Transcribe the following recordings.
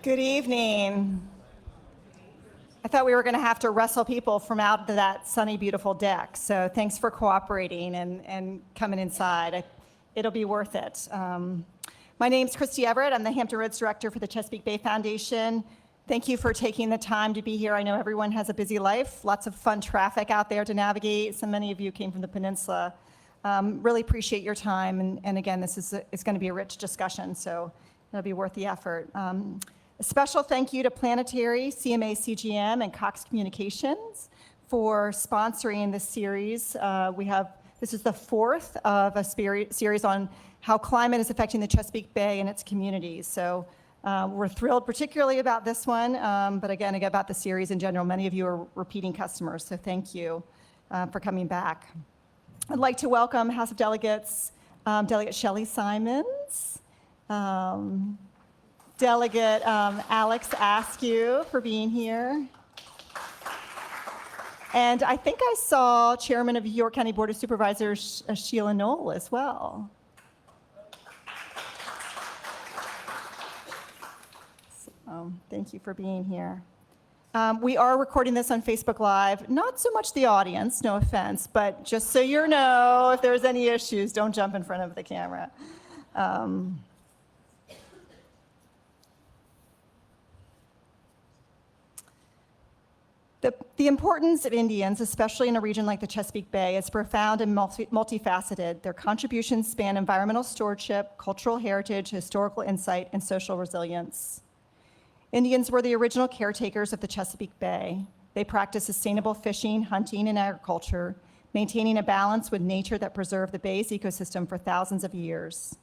Good evening. I thought we were going to have to wrestle people from out to that sunny, beautiful deck. So thanks for cooperating and coming inside. It'll be worth it. My name's Christy Everett. I'm the Hampton Roads Director for the Chesapeake Bay Foundation. Thank you for taking the time to be here. I know everyone has a busy life, lots of fun traffic out there to navigate. So many of you came from the peninsula. Really appreciate your time. And again, this is going to be a rich discussion, so it'll be worth the effort. A special thank you to Planetary, CMA CGM, and Cox Communications for sponsoring this series. This is the fourth of a series on how climate is affecting the Chesapeake Bay and its communities. So we're thrilled particularly about this one, but again, about the series in general. Many of you are repeating customers, so thank you for coming back. I'd like to welcome House of Delegates, Delegate Shelley Simons, Delegate Alex Askew for being here. And I think I saw Chairman of York County Board of Supervisors, Sheila Knoll, as well. So, thank you for being here. We are recording this on Facebook Live. Not so much the audience, no offense, but just so you know, if there's any issues, don't jump in front of the camera. The importance of Indians, especially in a region like the Chesapeake Bay, is profound and multifaceted. Their contributions span environmental stewardship, cultural heritage, historical insight, and social resilience. Indians were the original caretakers of the Chesapeake Bay. They practiced sustainable fishing, hunting, and agriculture, maintaining a balance with nature that preserved the bay's ecosystem for thousands of years.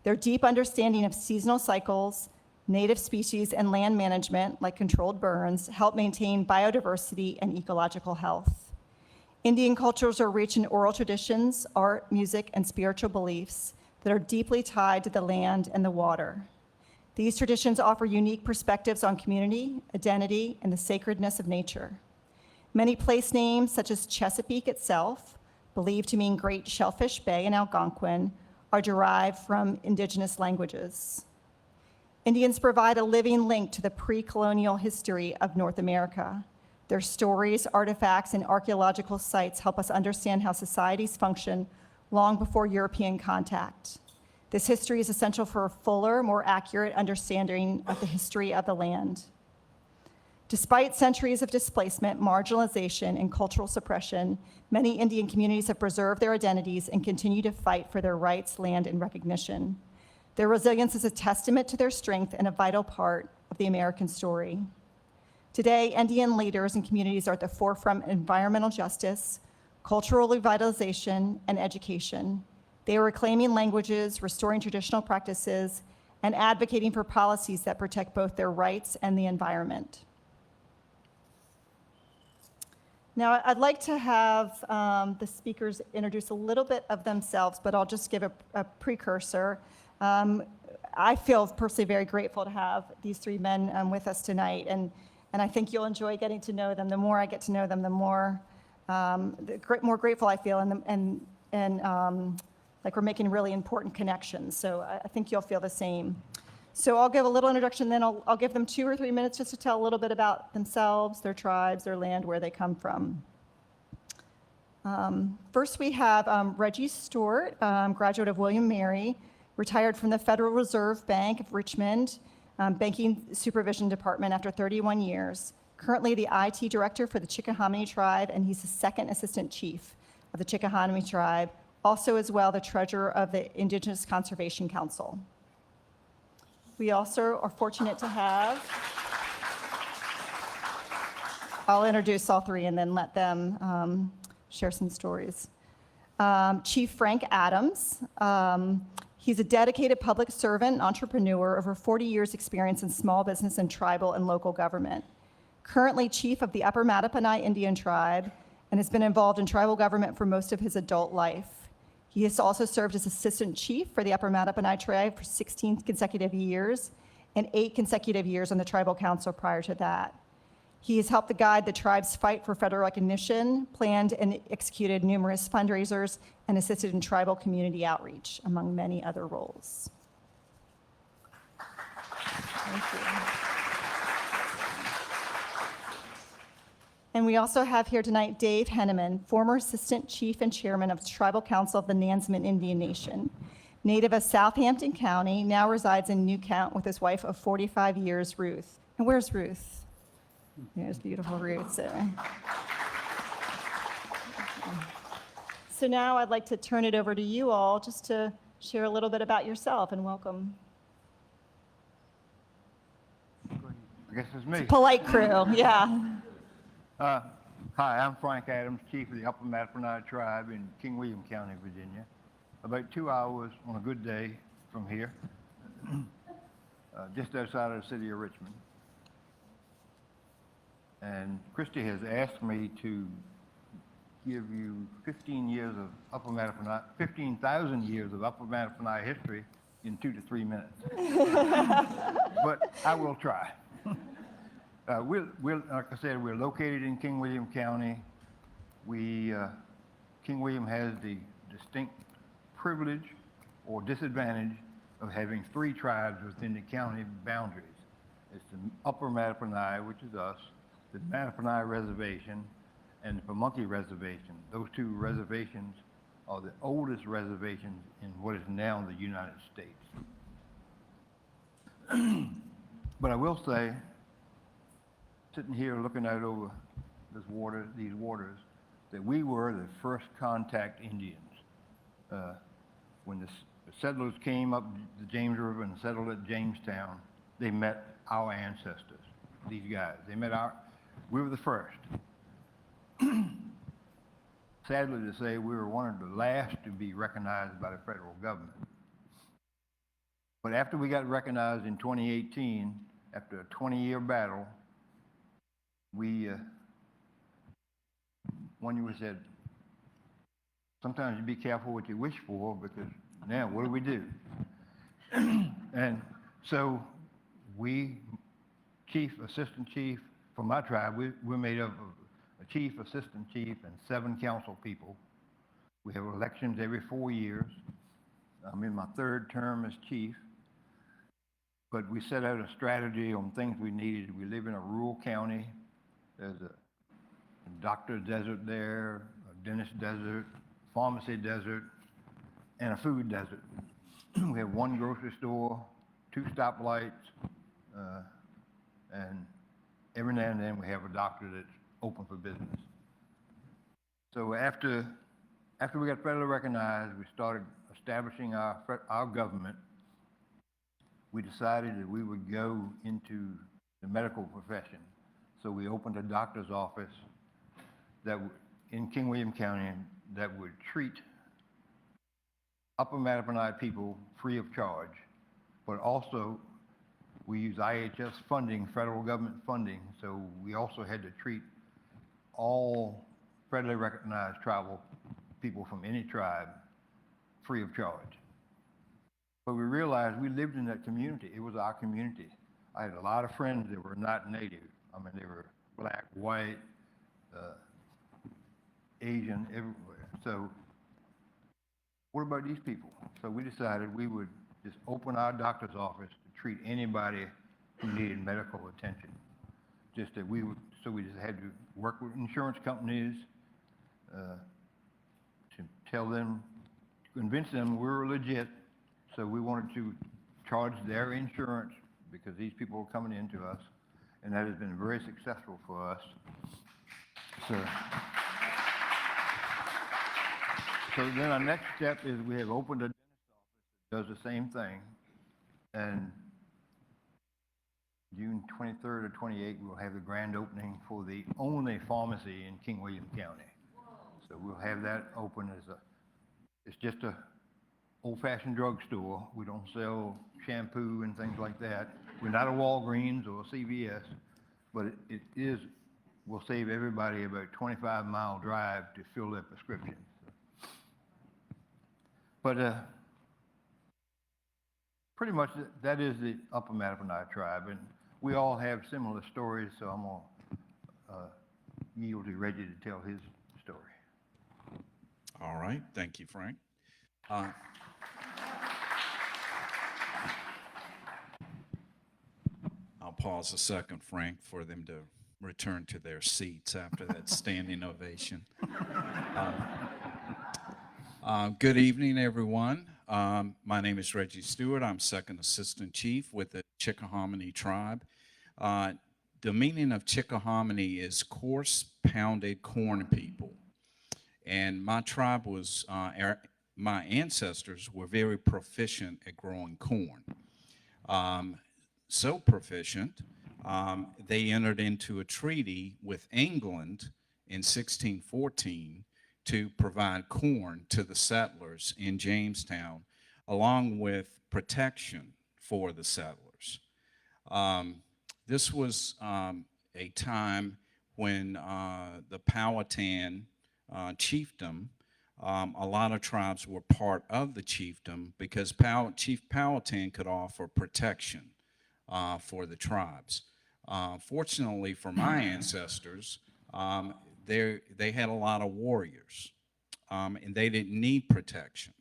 Their deep understanding of seasonal cycles, native species, and land management, like controlled burns, help maintain biodiversity and ecological health. Indian cultures are rich in oral traditions, art, music, and spiritual beliefs that are deeply tied to the land and the water. These traditions offer unique perspectives on community, identity, and the sacredness of nature. Many place names, such as Chesapeake itself, believed to mean Great Shellfish Bay in Algonquin, are derived from indigenous languages. Indians provide a living link to the pre-colonial history of North America. Their stories, artifacts, and archaeological sites help us understand how societies function long before European contact. This history is essential for a fuller, more accurate understanding of the history of the land. Despite centuries of displacement, marginalization, and cultural suppression, many Indian communities have preserved their identities and continue to fight for their rights, land, and recognition. Their resilience is a testament to their strength and a vital part of the American story. Today, Indian leaders and communities are at the forefront of environmental justice, cultural revitalization, and education. They are reclaiming languages, restoring traditional practices, and advocating for policies that protect both their rights and the environment. Now, I'd like to have the speakers introduce a little bit of themselves, but I'll just give a precursor. I feel personally very grateful to have these three men with us tonight, and I think you'll enjoy getting to know them. The more I get to know them, the more grateful I feel, and like we're making really important connections. So I think you'll feel the same. So I'll give a little introduction, then I'll give them 2 or 3 minutes just to tell a little bit about themselves, their tribes, their land, where they come from. First, we have Reggie Stewart, graduate of William Mary, retired from the Federal Reserve Bank of Richmond, Banking Supervision Department after 31 years. Currently the IT director for the Chickahominy Tribe, and he's the second assistant chief of the Chickahominy Tribe, also as well the treasurer of the Indigenous Conservation Council. We also are fortunate to have, I'll introduce all three and then let them share some stories. Chief Frank Adams. He's a dedicated public servant and entrepreneur, over 40 years experience in small business and tribal and local government. Currently chief of the Upper Mattaponi Indian Tribe and has been involved in tribal government for most of his adult life. He has also served as assistant chief for the Upper Mattaponi Tribe for 16 consecutive years and 8 consecutive years on the tribal council prior to that. He has helped to guide the tribe's fight for federal recognition, planned and executed numerous fundraisers, and assisted in tribal community outreach, among many other roles. Thank you. And we also have here tonight Dave Hennaman, former Assistant Chief and Chairman of the Tribal Council of the Nansemond Indian Nation. Native of Southampton County, now resides in Newcount with his wife of 45 years, Ruth. And where's Ruth? There's beautiful Ruth. So now I'd like to turn it over to you all just to share a little bit about yourself, and welcome. I guess it's me. Polite crew, yeah. Hi, I'm Frank Adams, Chief of the Upper Mattaponi Tribe in King William County, Virginia. About 2 hours on a good day from here, just outside of the city of Richmond. And Christy has asked me to give you 15 years of Upper Mattaponi, 15,000 years of Upper Mattaponi history in 2 to 3 minutes. But I will try. Like I said, we're located in King William County. King William has the distinct privilege or disadvantage of having 3 tribes within the county boundaries. It's the Upper Mattaponi, which is us, the Mattaponi Reservation, and the Pamunkey Reservation. Those 2 reservations are the oldest reservations in what is now the United States. But I will say, sitting here looking out over these waters, that we were the first contact Indians. When the settlers came up the James River and settled at Jamestown, they met our ancestors, these guys. We were the first. Sadly to say, we were one of the last to be recognized by the federal government. But after we got recognized in 2018, after a 20-year battle, one year we said, sometimes you be careful what you wish for, because now what do we do? And so we, chief, assistant chief, for my tribe, we're made up of a chief, assistant chief, and 7 council people. We have elections every 4 years. I'm in my 3rd term as chief. But we set out a strategy on things we needed. We live in a rural county. There's a doctor desert there, a dentist desert, pharmacy desert, and a food desert. We have 1 grocery store, 2 stoplights, and every now and then we have a doctor that's open for business. So after we got federally recognized, we started establishing our government. We decided that we would go into the medical profession. So we opened a doctor's office in King William County that would treat Upper Mattaponi people free of charge, but also we use IHS funding, federal government funding, so we also had to treat all federally recognized tribal people from any tribe free of charge. But we realized we lived in that community. It was our community. I had a lot of friends that were not native. I mean, they were black, white, Asian, everywhere. So what about these people? So we decided we would just open our doctor's office to treat anybody who needed medical attention. So we just had to work with insurance companies to tell them, convince them we were legit. So we wanted to charge their insurance because these people were coming into us, and that has been very successful for us. So then our next step is we have opened a dentist office that does the same thing, and June 23rd or 28th, we'll have the grand opening for the only pharmacy in King William County. So we'll have that open it's just a old-fashioned drugstore. We don't sell shampoo and things like that. We're not a Walgreens or a CVS, but it will save everybody about a 25-mile drive to fill their prescriptions. But pretty much that is the Upper Mattaponi tribe, and we all have similar stories, so I'm going to yield to Reggie to tell his story. All right. Thank you, Frank. I'll pause a second, Frank, for them to return to their seats after that standing ovation. Good evening, everyone. My name is Reggie Stewart. I'm Second Assistant Chief with the Chickahominy Tribe. The meaning of Chickahominy is coarse pounded corn people. And my tribe was, my ancestors were very proficient at growing corn. So proficient, they entered into a treaty with England in 1614 to provide corn to the settlers in Jamestown, along with protection for the settlers. This was a time when the Powhatan chiefdom, a lot of tribes were part of the chiefdom because Chief Powhatan could offer protection for the tribes. Fortunately for my ancestors, they had a lot of warriors, and they didn't need protection.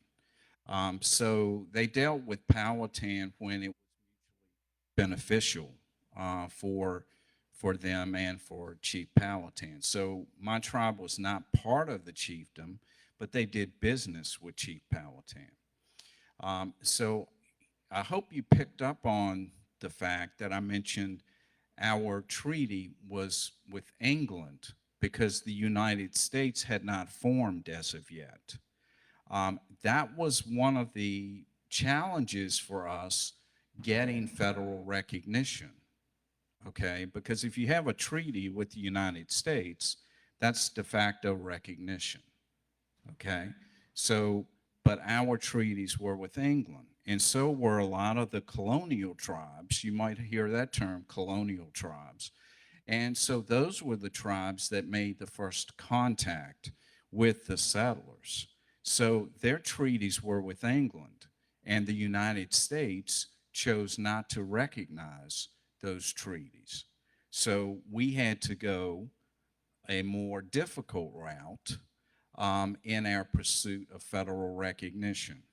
So they dealt with Powhatan when it was beneficial for them and for Chief Powhatan. So my tribe was not part of the chiefdom, but they did business with Chief Powhatan. So I hope you picked up on the fact that I mentioned our treaty was with England because the United States had not formed as of yet. That was one of the challenges for us getting federal recognition, okay? Because if you have a treaty with the United States, that's de facto recognition, okay? So, but our treaties were with England, and so were a lot of the colonial tribes. You might hear that term, colonial tribes. And so those were the tribes that made the first contact with the settlers. So their treaties were with England, and the United States chose not to recognize those treaties. So we had to go a more difficult route in our pursuit of federal recognition.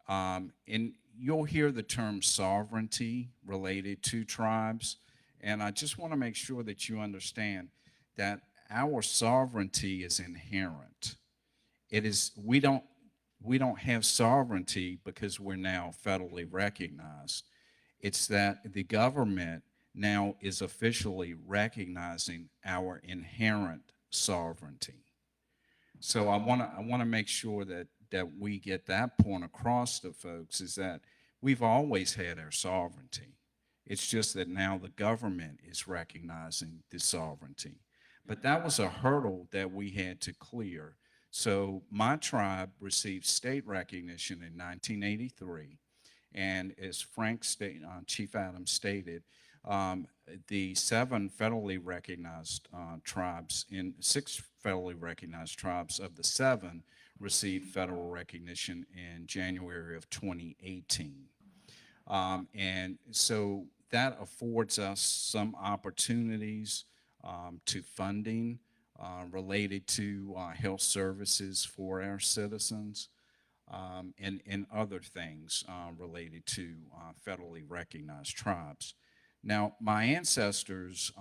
And you'll hear the term sovereignty related to tribes, and I just want to make sure that you understand that our sovereignty is inherent. It is, we don't have sovereignty because we're now federally recognized. It's that the government now is officially recognizing our inherent sovereignty. So I want to make sure that we get that point across to folks, is that we've always had our sovereignty. It's just that now the government is recognizing the sovereignty. But that was a hurdle that we had to clear. So my tribe received state recognition in 1983. And as Chief Adams stated, the 7 federally recognized tribes, in 6 federally recognized tribes of the 7 received federal recognition in January of 2018. And so that affords us some opportunities to funding related to health services for our citizens, and other things related to federally recognized tribes. Now, my ancestors,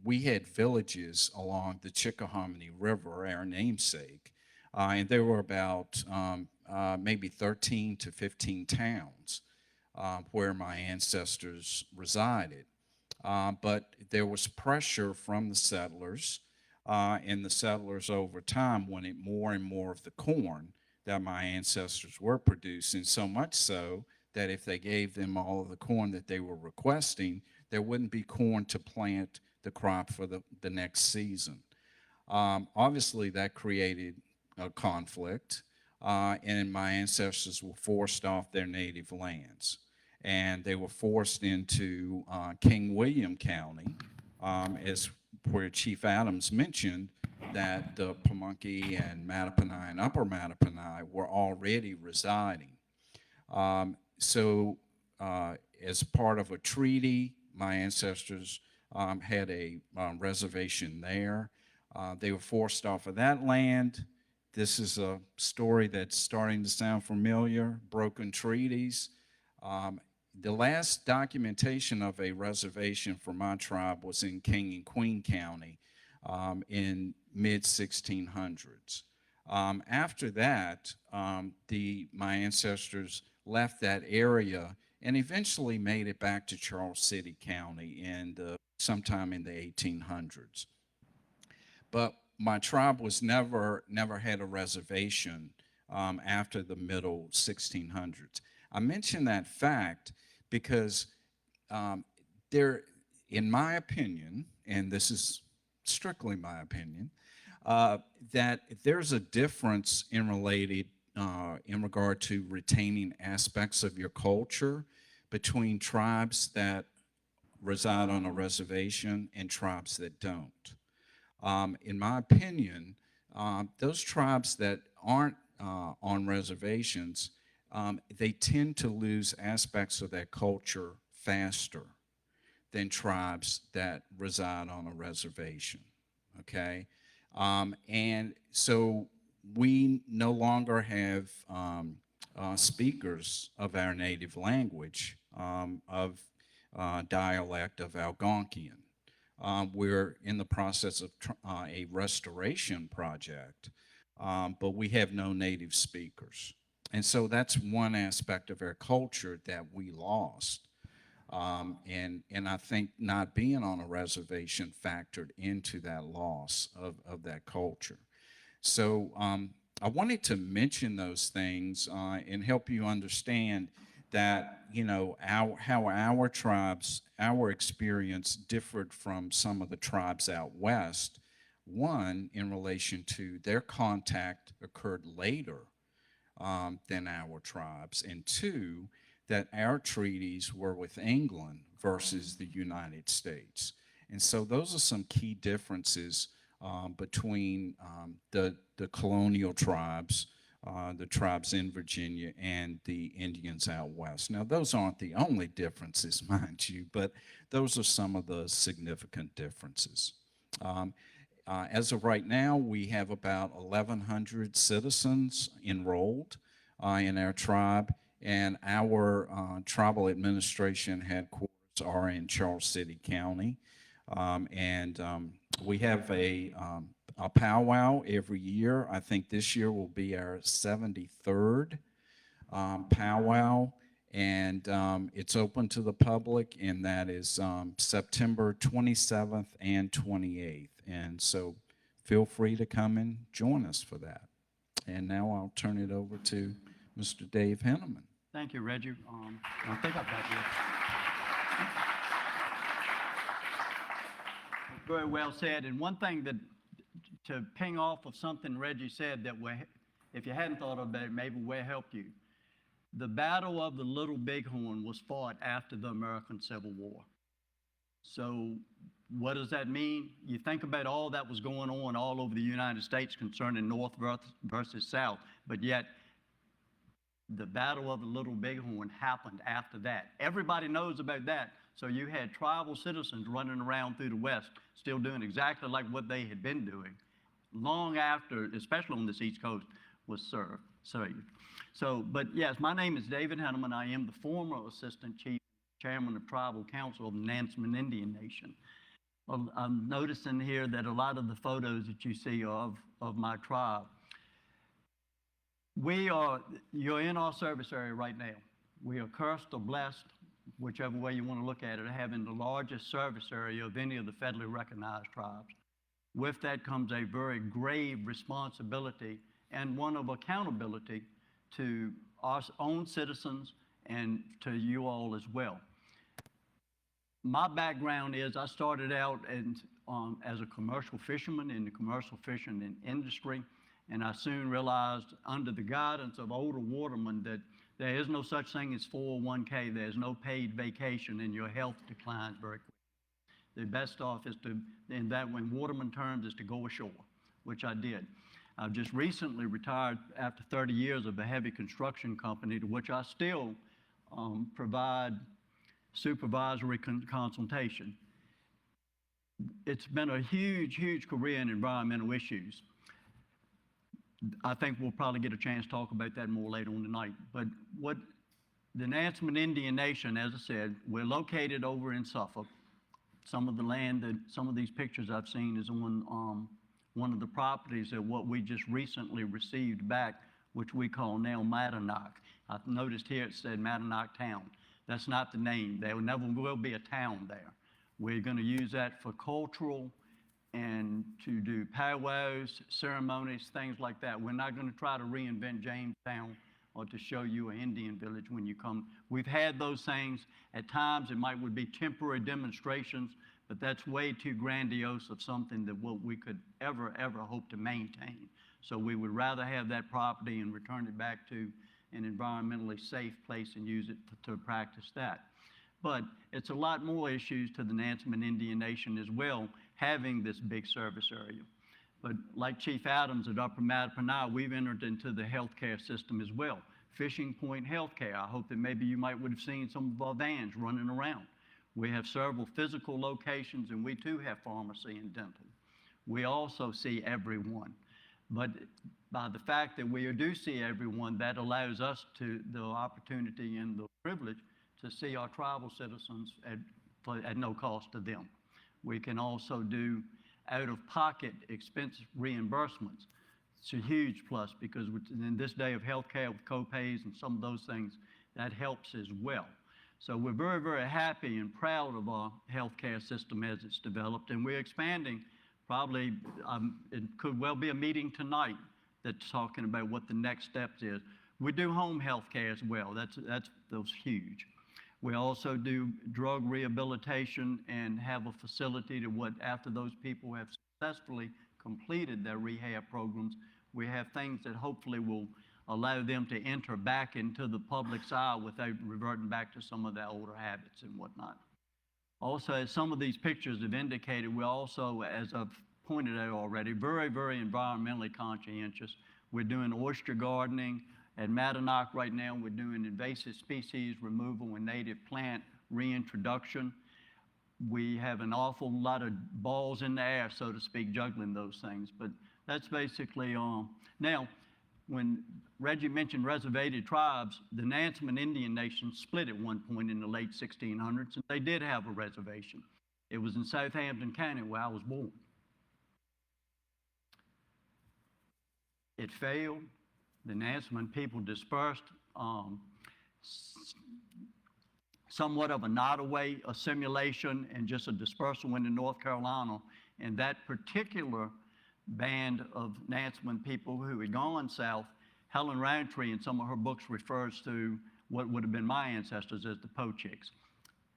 we had villages along the Chickahominy River, our namesake, and there were about maybe 13 to 15 towns where my ancestors resided. But there was pressure from the settlers, and the settlers over time wanted more and more of the corn that my ancestors were producing, so much so that if they gave them all of the corn that they were requesting, there wouldn't be corn to plant the crop for the next season. Obviously, that created a conflict, and my ancestors were forced off their native lands. And they were forced into King William County, as where Chief Adams mentioned that the Pamunkey and Mattaponi and Upper Mattaponi were already residing. So as part of a treaty, my ancestors had a reservation there. They were forced off of that land. This is a story that's starting to sound familiar, broken treaties. The last documentation of a reservation for my tribe was in King and Queen County in mid-1600s. After that, my ancestors left that area and eventually made it back to Charles City County sometime in the 1800s. But my tribe was never had a reservation after the middle 1600s. I mention that fact because there, in my opinion, and this is strictly my opinion, that there's a difference in regard to retaining aspects of your culture between tribes that reside on a reservation and tribes that don't. In my opinion, those tribes that aren't on reservations, they tend to lose aspects of their culture faster than tribes that reside on a reservation, okay? And so we no longer have speakers of our native language, of dialect of Algonquian. We're in the process of a restoration project, but we have no native speakers. And so that's one aspect of our culture that we lost. And I think not being on a reservation factored into that loss of that culture. So I wanted to mention those things and help you understand that, you know, how our tribes, our experience differed from some of the tribes out west. One, in relation to their contact occurred later than our tribes, and two, that our treaties were with England versus the United States. And so those are some key differences between the colonial tribes, the tribes in Virginia, and the Indians out west. Now, those aren't the only differences, mind you, but those are some of the significant differences. As of right now, we have about 1,100 citizens enrolled in our tribe, and our tribal administration headquarters are in Charles City County. We have a powwow every year. I think this year will be our 73rd powwow, and it's open to the public, and that is September 27th and 28th. And so feel free to come and join us for that. And now I'll turn it over to Mr. Dave Hennaman. Thank you, Reggie. I think I've got you. Very well said. And one thing that, to ping off of something Reggie said that if you hadn't thought of that, maybe will help you. The Battle of the Little Bighorn was fought after the American Civil War. So what does that mean? You think about all that was going on all over the United States concerning North versus South, but yet the Battle of the Little Bighorn happened after that. Everybody knows about that. So you had tribal citizens running around through the West, still doing exactly like what they had been doing, long after, especially on this East Coast, was saved. So, but yes, my name is David Hennaman. I am the former Assistant Chief Chairman of Tribal Council of the Nansemond Indian Nation. Well, I'm noticing here that a lot of the photos that you see of my tribe, you're in our service area right now. We are cursed or blessed, whichever way you want to look at it, having the largest service area of any of the federally recognized tribes. With that comes a very grave responsibility and one of accountability to our own citizens and to you all as well. My background is I started out as a commercial fisherman in the commercial fishing industry, and I soon realized under the guidance of older watermen that there is no such thing as 401k. There's no paid vacation, and your health declines very quickly. The best off is to, in that when waterman terms, is to go ashore, which I did. I've just recently retired after 30 years of a heavy construction company to which I still provide supervisory consultation. It's been a huge, huge career in environmental issues. I think we'll probably get a chance to talk about that more later on tonight. But what The Nansemond Indian Nation, as I said, we're located over in Suffolk. Some of the land that, some of these pictures I've seen is on one of the properties that what we just recently received back, which we call now Mattaponi. I've noticed here it said Mattaponi Town. That's not the name. There never will be a town there. We're going to use that for cultural and to do powwows, ceremonies, things like that. We're not going to try to reinvent Jamestown or to show you an Indian village when you come. We've had those things. At times it would be temporary demonstrations, but that's way too grandiose of something that what we could ever hope to maintain. So we would rather have that property and return it back to an environmentally safe place and use it to practice that. But it's a lot more issues to the Nansemond Indian Nation as well, having this big service area. But like Chief Adams at Upper Mattaponi, we've entered into the healthcare system as well. Fishing Point Healthcare, I hope that maybe you would have seen some of our vans running around. We have several physical locations, and we too have pharmacy and dental. We also see everyone. But by the fact that we do see everyone, that allows us the opportunity and the privilege to see our tribal citizens at no cost to them. We can also do out-of-pocket expense reimbursements. It's a huge plus because in this day of healthcare with co-pays and some of those things, that helps as well. So we're very happy and proud of our healthcare system as it's developed, and we're expanding. Probably, it could well be a meeting tonight that's talking about what the next steps is. We do home health care as well. That's huge. We also do drug rehabilitation and have a facility to after those people have successfully completed their rehab programs, we have things that hopefully will allow them to enter back into the public's eye without reverting back to some of their older habits and whatnot. Also, as some of these pictures have indicated, we're also, as I've pointed out already, very environmentally conscientious. We're doing oyster gardening. At Mattaponi right now, we're doing invasive species removal and native plant reintroduction. We have an awful lot of balls in the air, so to speak, juggling those things. But that's basically now, when Reggie mentioned reservated tribes, the Nansemond Indian Nation split at one point in the late 1600s, and they did have a reservation. It was in Southampton County where I was born. It failed. The Nansemond people dispersed, somewhat of a Nottoway assimilation and just a dispersal into North Carolina. And that particular band of Nansemond people who had gone south, Helen Roundtree in some of her books refers to what would have been my ancestors as the Pochicks.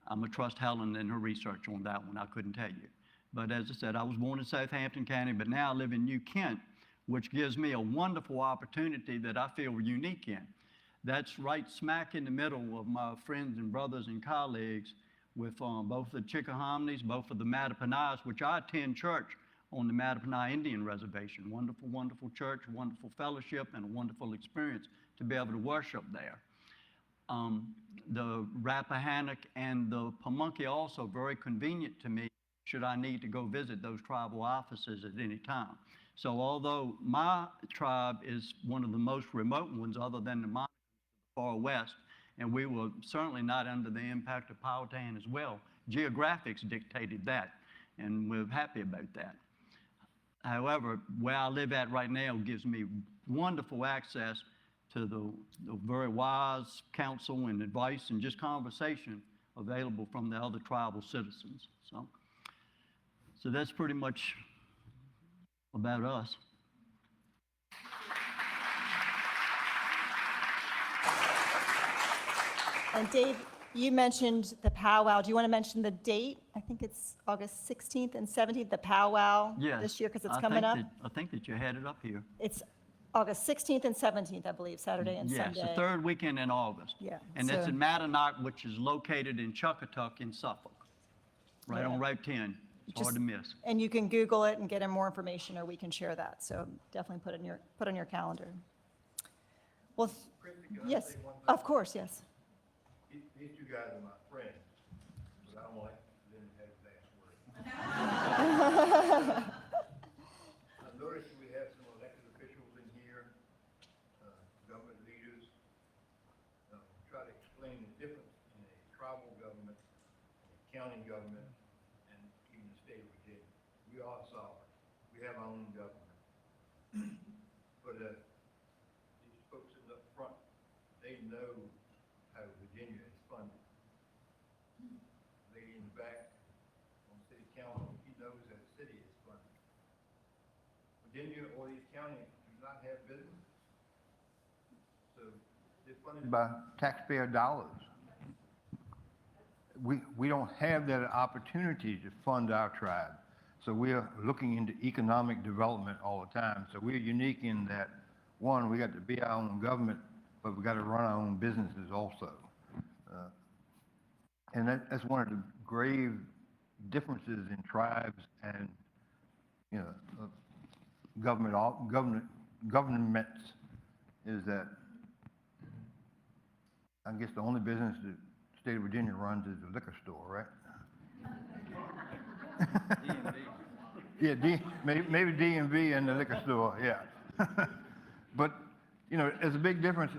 I'm going to trust Helen in her research on that one. I couldn't tell you. But as I said, I was born in Southampton County, but now I live in New Kent, which gives me a wonderful opportunity that I feel unique in. That's right smack in the middle of my friends and brothers and colleagues with both the Chickahominies, both of the Mattaponis, which I attend church on the Mattaponi Indian Reservation. Wonderful church, wonderful fellowship, and a wonderful experience to be able to worship there. The Rappahannock and the Pamunkey also very convenient to me should I need to go visit those tribal offices at any time. So although my tribe is one of the most remote ones other than the far west, and we were certainly not under the impact of Powhatan as well, geographics dictated that, and we're happy about that. However, where I live at right now gives me wonderful access to the very wise counsel and advice and just conversation available from the other tribal citizens. So that's pretty much about us. And Dave, you mentioned the powwow. Do you want to mention the date? I think it's August 16th and 17th, the powwow this year because it's coming up. I think that you had it up here. It's August 16th and 17th, I believe, Saturday and Sunday. Yes, the third weekend in August. Yeah. And that's in Mattaponi, which is located in Chuckatuck in Suffolk, right on Route 10. It's hard to miss. And you can Google it and get in more information, or we can share that. So definitely put on your calendar. Well, yes, of course, yes. These two guys are my friends, but I don't like them to have fast words. I've noticed we have some elected officials in here, government leaders. Try to explain county government and even the state of Virginia. We are sovereign. We have our own government. But these folks in the front, they know how Virginia is funded. Lady in the back on city council, he knows how the city is funded. Virginia or these counties do not have business. So they're funded by taxpayer dollars. We don't have that opportunity to fund our tribe. So we are looking into economic development all the time. So we're unique in that, one, we got to be our own government, but we got to run our own businesses also. And that's one of the grave differences in tribes and, governments is that I guess the only business that the state of Virginia runs is the liquor store, right? Yeah, maybe DMV and the liquor store, yeah. But, there's a big difference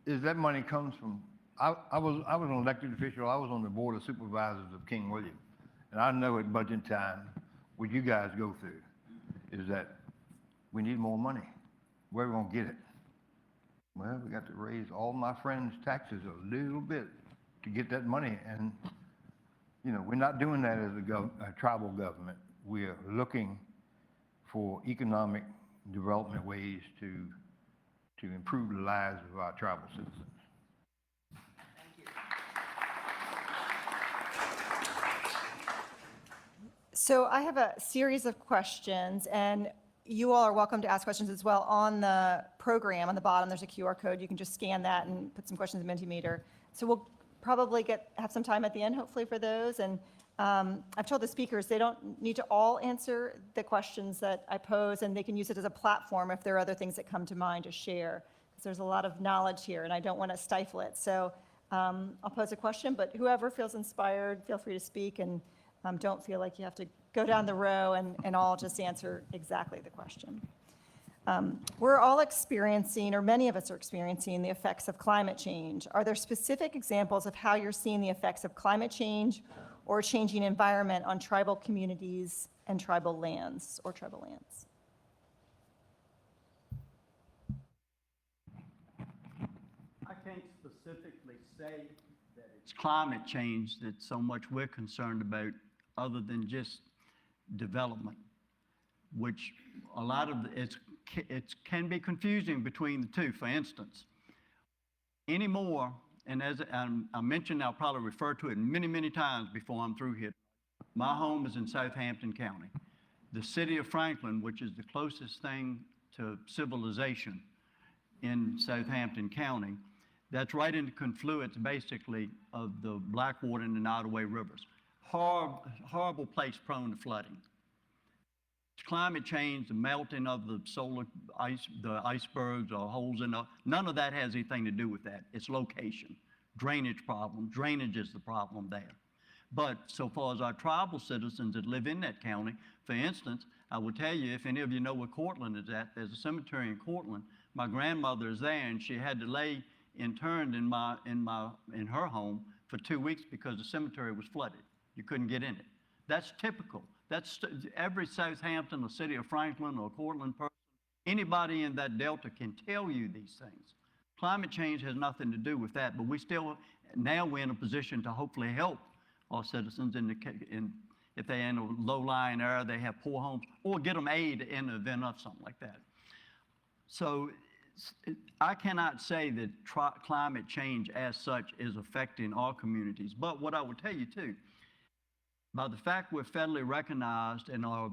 is that money comes from, I was an elected official, I was on the board of supervisors of King William. And I know at budget time, what you guys go through is that we need more money. Where are we gonna get it? Well, we got to raise all my friends' taxes a little bit to get that money. And, we're not doing that as a tribal government. We're looking for economic development ways to improve the lives of our tribal citizens. So I have a series of questions, and you all are welcome to ask questions as well. On the program, on the bottom, there's a QR code. You can just scan that and put some questions in Mentimeter. So we'll probably have some time at the end, hopefully, for those. And I've told the speakers they don't need to all answer the questions that I pose, and they can use it as a platform if there are other things that come to mind to share, because there's a lot of knowledge here, and I don't want to stifle it. So I'll pose a question, but whoever feels inspired, feel free to speak, and don't feel like you have to go down the row and all just answer exactly the question. We're all experiencing, or many of us are experiencing, the effects of climate change. Are there specific examples of how you're seeing the effects of climate change or changing environment on tribal communities and tribal lands or tribal lands? I can't specifically say that it's climate change that's so much we're concerned about, other than just development, which a lot of it can be confusing between the two. For instance, anymore, and as I mentioned, I'll probably refer to it many, many times before I'm through here. My home is in Southampton County. The city of Franklin, which is the closest thing to civilization in Southampton County, that's right in the confluence, basically, of the Blackwater and the Nottoway rivers. Horrible place prone to flooding. Climate change, the melting of the solar ice, the icebergs or holes in the, none of that has anything to do with that. It's location, drainage problem. Drainage is the problem there. But so far as our tribal citizens that live in that county, for instance, I will tell you, if any of you know where Cortland is at, there's a cemetery in Cortland. My grandmother is there, and she had to lay interned in her home for 2 weeks because the cemetery was flooded. You couldn't get in it. That's typical. That's every Southampton or city of Franklin or Cortland person, anybody in that delta can tell you these things. Climate change has nothing to do with that, but now we're in a position to hopefully help our citizens if they're in a low-lying area, they have poor homes, or get them aid in the event of something like that. So I cannot say that climate change as such is affecting our communities, but what I would tell you too, by the fact we're federally recognized and our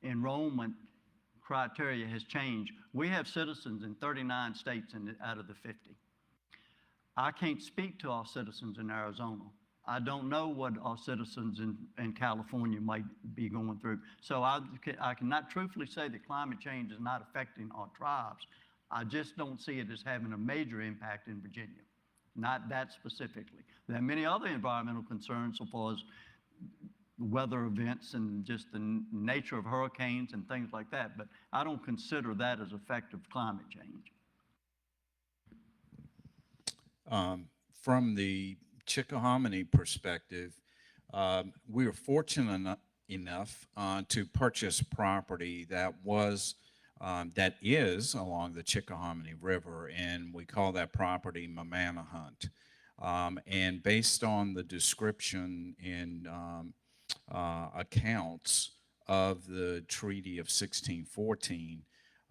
enrollment criteria has changed, we have citizens in 39 states out of the 50. I can't speak to our citizens in Arizona. I don't know what our citizens in California might be going through. So I cannot truthfully say that climate change is not affecting our tribes. I just don't see it as having a major impact in Virginia. Not that specifically. There are many other environmental concerns so far as weather events and just the nature of hurricanes and things like that, but I don't consider that as effect of climate change. From the Chickahominy perspective, we were fortunate enough to purchase property that that is along the Chickahominy River, and we call that property Mamanahunt. And based on the description in accounts of the Treaty of 1614,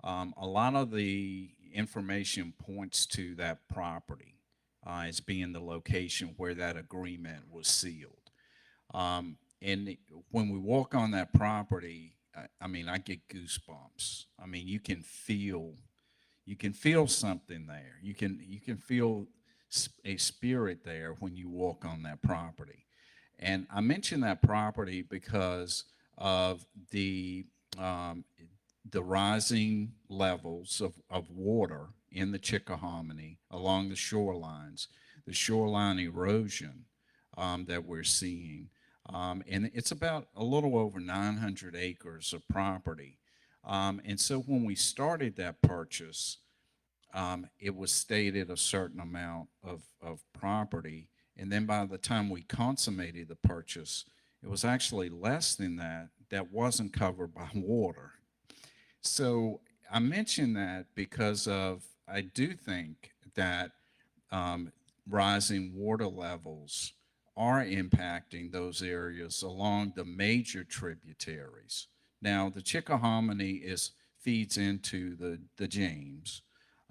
a lot of the information points to that property as being the location where that agreement was sealed. And when we walk on that property, I mean, I get goosebumps. I mean, you can feel something there. You can feel a spirit there when you walk on that property. And I mention that property because of the rising levels of water in the Chickahominy along the shorelines, the shoreline erosion that we're seeing. And it's about a little over 900 acres of property. And so when we started that purchase, it was stated a certain amount of property. And then by the time we consummated the purchase, it was actually less than that wasn't covered by water. So I mention that because I do think that rising water levels are impacting those areas along the major tributaries. Now, the Chickahominy feeds into the James,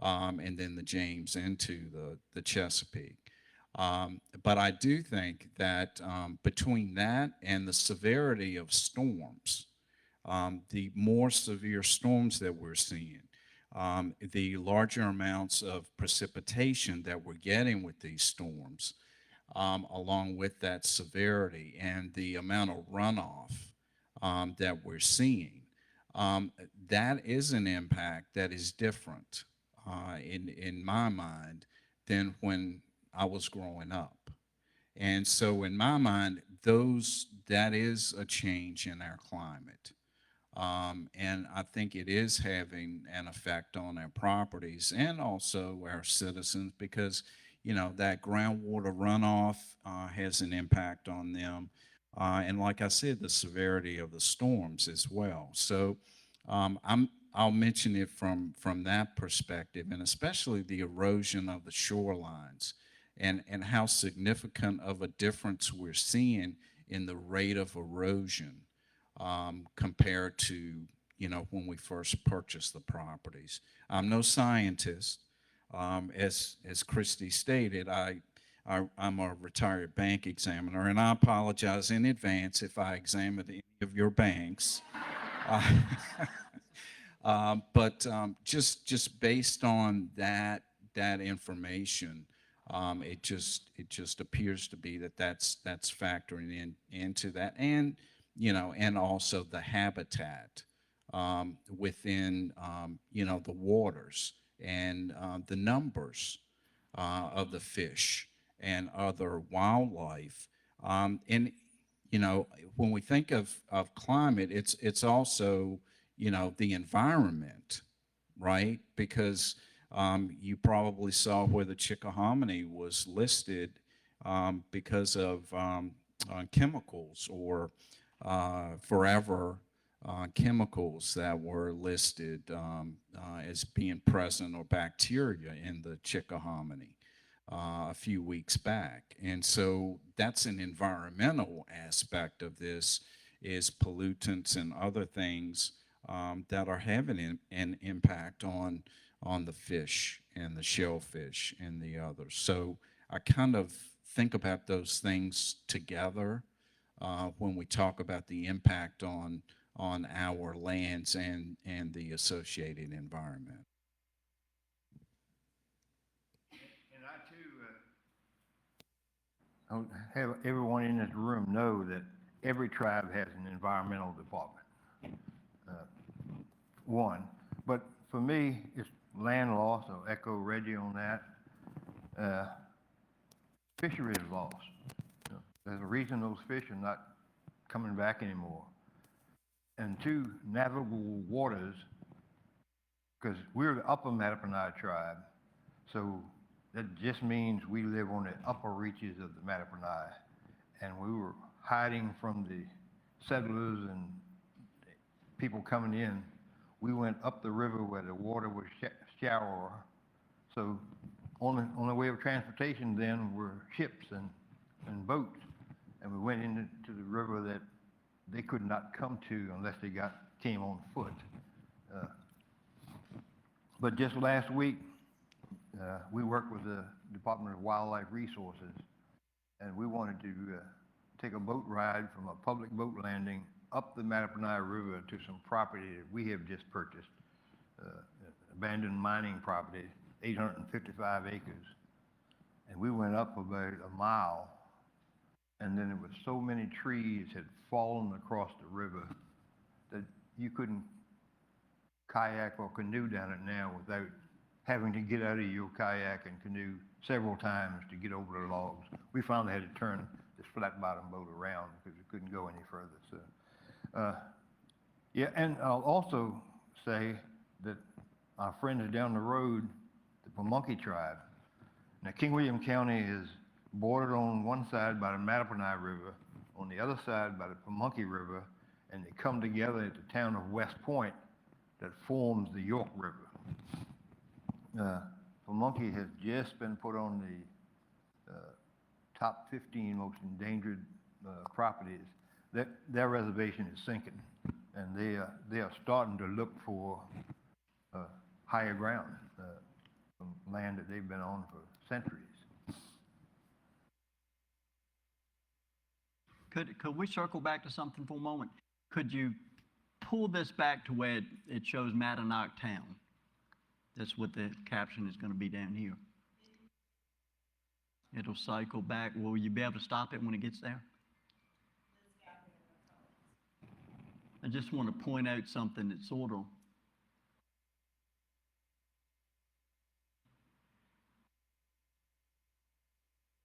and then the James into the Chesapeake. But I do think that between that and the severity of storms, the more severe storms that we're seeing, the larger amounts of precipitation that we're getting with these storms, along with that severity and the amount of runoff that we're seeing, that is an impact that is different in my mind than when I was growing up. And so in my mind, that is a change in our climate. And I think it is having an effect on our properties and also our citizens because, that groundwater runoff has an impact on them. And like I said, the severity of the storms as well. So I'll mention it from that perspective, and especially the erosion of the shorelines and how significant of a difference we're seeing in the rate of erosion compared to, when we first purchased the properties. I'm no scientist. As Christy stated, I'm a retired bank examiner, and I apologize in advance if I examined any of your banks. But just based on that information, it just appears to be that's factoring into that, and and also the habitat within the waters and the numbers of the fish and other wildlife. And when we think of climate, it's also the environment, right? Because you probably saw where the Chickahominy was listed because of chemicals or forever chemicals that were listed as being present or bacteria in the Chickahominy a few weeks back. And so that's an environmental aspect of this, is pollutants and other things that are having an impact on the fish and the shellfish and the others. So I kind of think about those things together when we talk about the impact on our lands and the associated environment. And I too have everyone in this room know that every tribe has an environmental department. One, but for me, it's land loss. I'll echo Reggie on that. Fisheries loss. There's a reason those fish are not coming back anymore. And two, navigable waters, because we're the upper Mattaponi tribe, so that just means we live on the upper reaches of the Mattaponi. And we were hiding from the settlers and people coming in. We went up the river where the water was shallower. So only way of transportation then were ships and boats. And we went into the river that they could not come to unless they came on foot. But just last week, we worked with the Department of Wildlife Resources, and we wanted to take a boat ride from a public boat landing up the Mattaponi River to some property that we have just purchased, abandoned mining property, 855 acres. And we went up about a mile, and then there were so many trees had fallen across the river that you couldn't kayak or canoe down it now without having to get out of your kayak and canoe several times to get over the logs. We finally had to turn this flat bottom boat around because we couldn't go any further. So, yeah, and I'll also say that our friends down the road, the Pamunkey tribe. Now, King William County is bordered on one side by the Mattaponi River, on the other side by the Pamunkey River, and they come together at the town of West Point that forms the York River. Pamunkey has just been put on the top 15 most endangered properties. Their reservation is sinking, and they are starting to look for higher ground, from land that they've been on for centuries. Could we circle back to something for a moment? Could you pull this back to where it shows Mattaponi Town? That's what the caption is going to be down here. It'll cycle back. Will you be able to stop it when it gets there? I just want to point out something that's sort of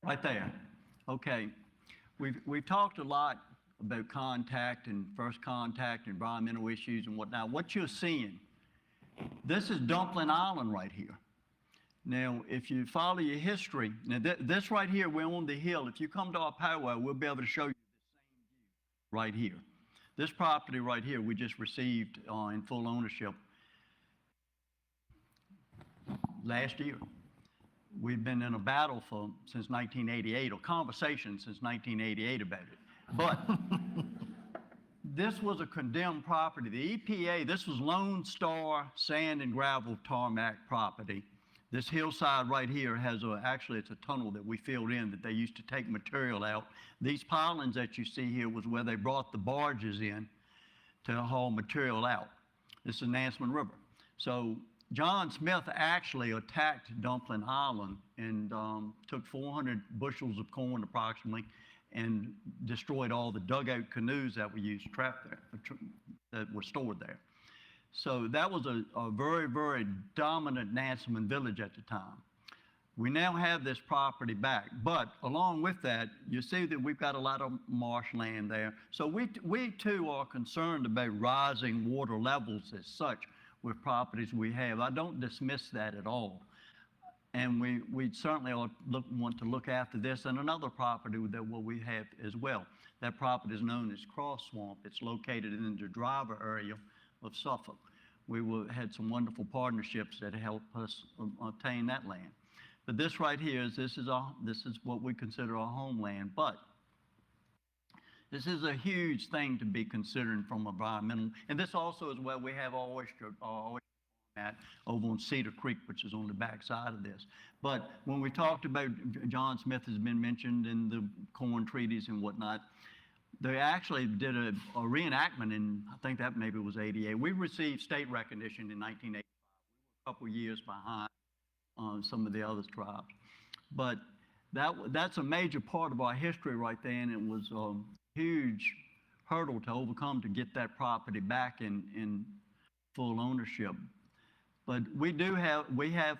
right there. Okay. We've talked a lot about contact and first contact, environmental issues and whatnot. What you're seeing, this is Dumpling Island right here. Now, if you follow your history, now this right here, we're on the hill. If you come to our powwow, we'll be able to show you the same view right here. This property right here, we just received in full ownership last year. We've been in a battle since 1988, or conversation since 1988 about it. But this was a condemned property. The EPA, this was Lone Star sand and gravel tarmac property. This hillside right here has actually it's a tunnel that we filled in that they used to take material out. These pilings that you see here was where they brought the barges in to haul material out. This is Nansemond River. So John Smith actually attacked Dumpling Island and took 400 bushels of corn approximately and destroyed all the dugout canoes that were used trapped there, that were stored there. So that was a very, very dominant Nansemond village at the time. We now have this property back, but along with that, you see that we've got a lot of marshland there. So we too are concerned about rising water levels as such with properties we have. I don't dismiss that at all. And we certainly want to look after this and another property that we have as well. That property is known as Cross Swamp. It's located in the driver area of Suffolk. We had some wonderful partnerships that helped us obtain that land. But this right here this is what we consider our homeland. But this is a huge thing to be considering from environmental. And this also is where we have our oyster at over on Cedar Creek, which is on the back side of this. But when we talked about John Smith has been mentioned in the corn treaties and whatnot, they actually did a reenactment in, I think that maybe was 88. We received state recognition in 1985. We were a couple years behind some of the other tribes. But that's a major part of our history right there, and it was a huge hurdle to overcome to get that property back in full ownership. But we have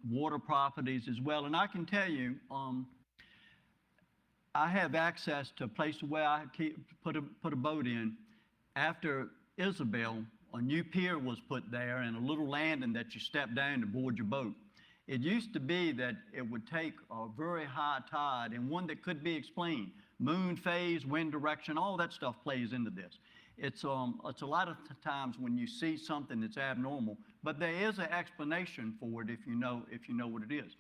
water properties as well, and I can tell you, I have access to a place where I put a boat in. After Isabel, a new pier was put there and a little landing that you step down to board your boat. It used to be that it would take a very high tide and one that could be explained. Moon phase, wind direction, all that stuff plays into this. It's a lot of times when you see something that's abnormal, but there is an explanation for it if you know what it is.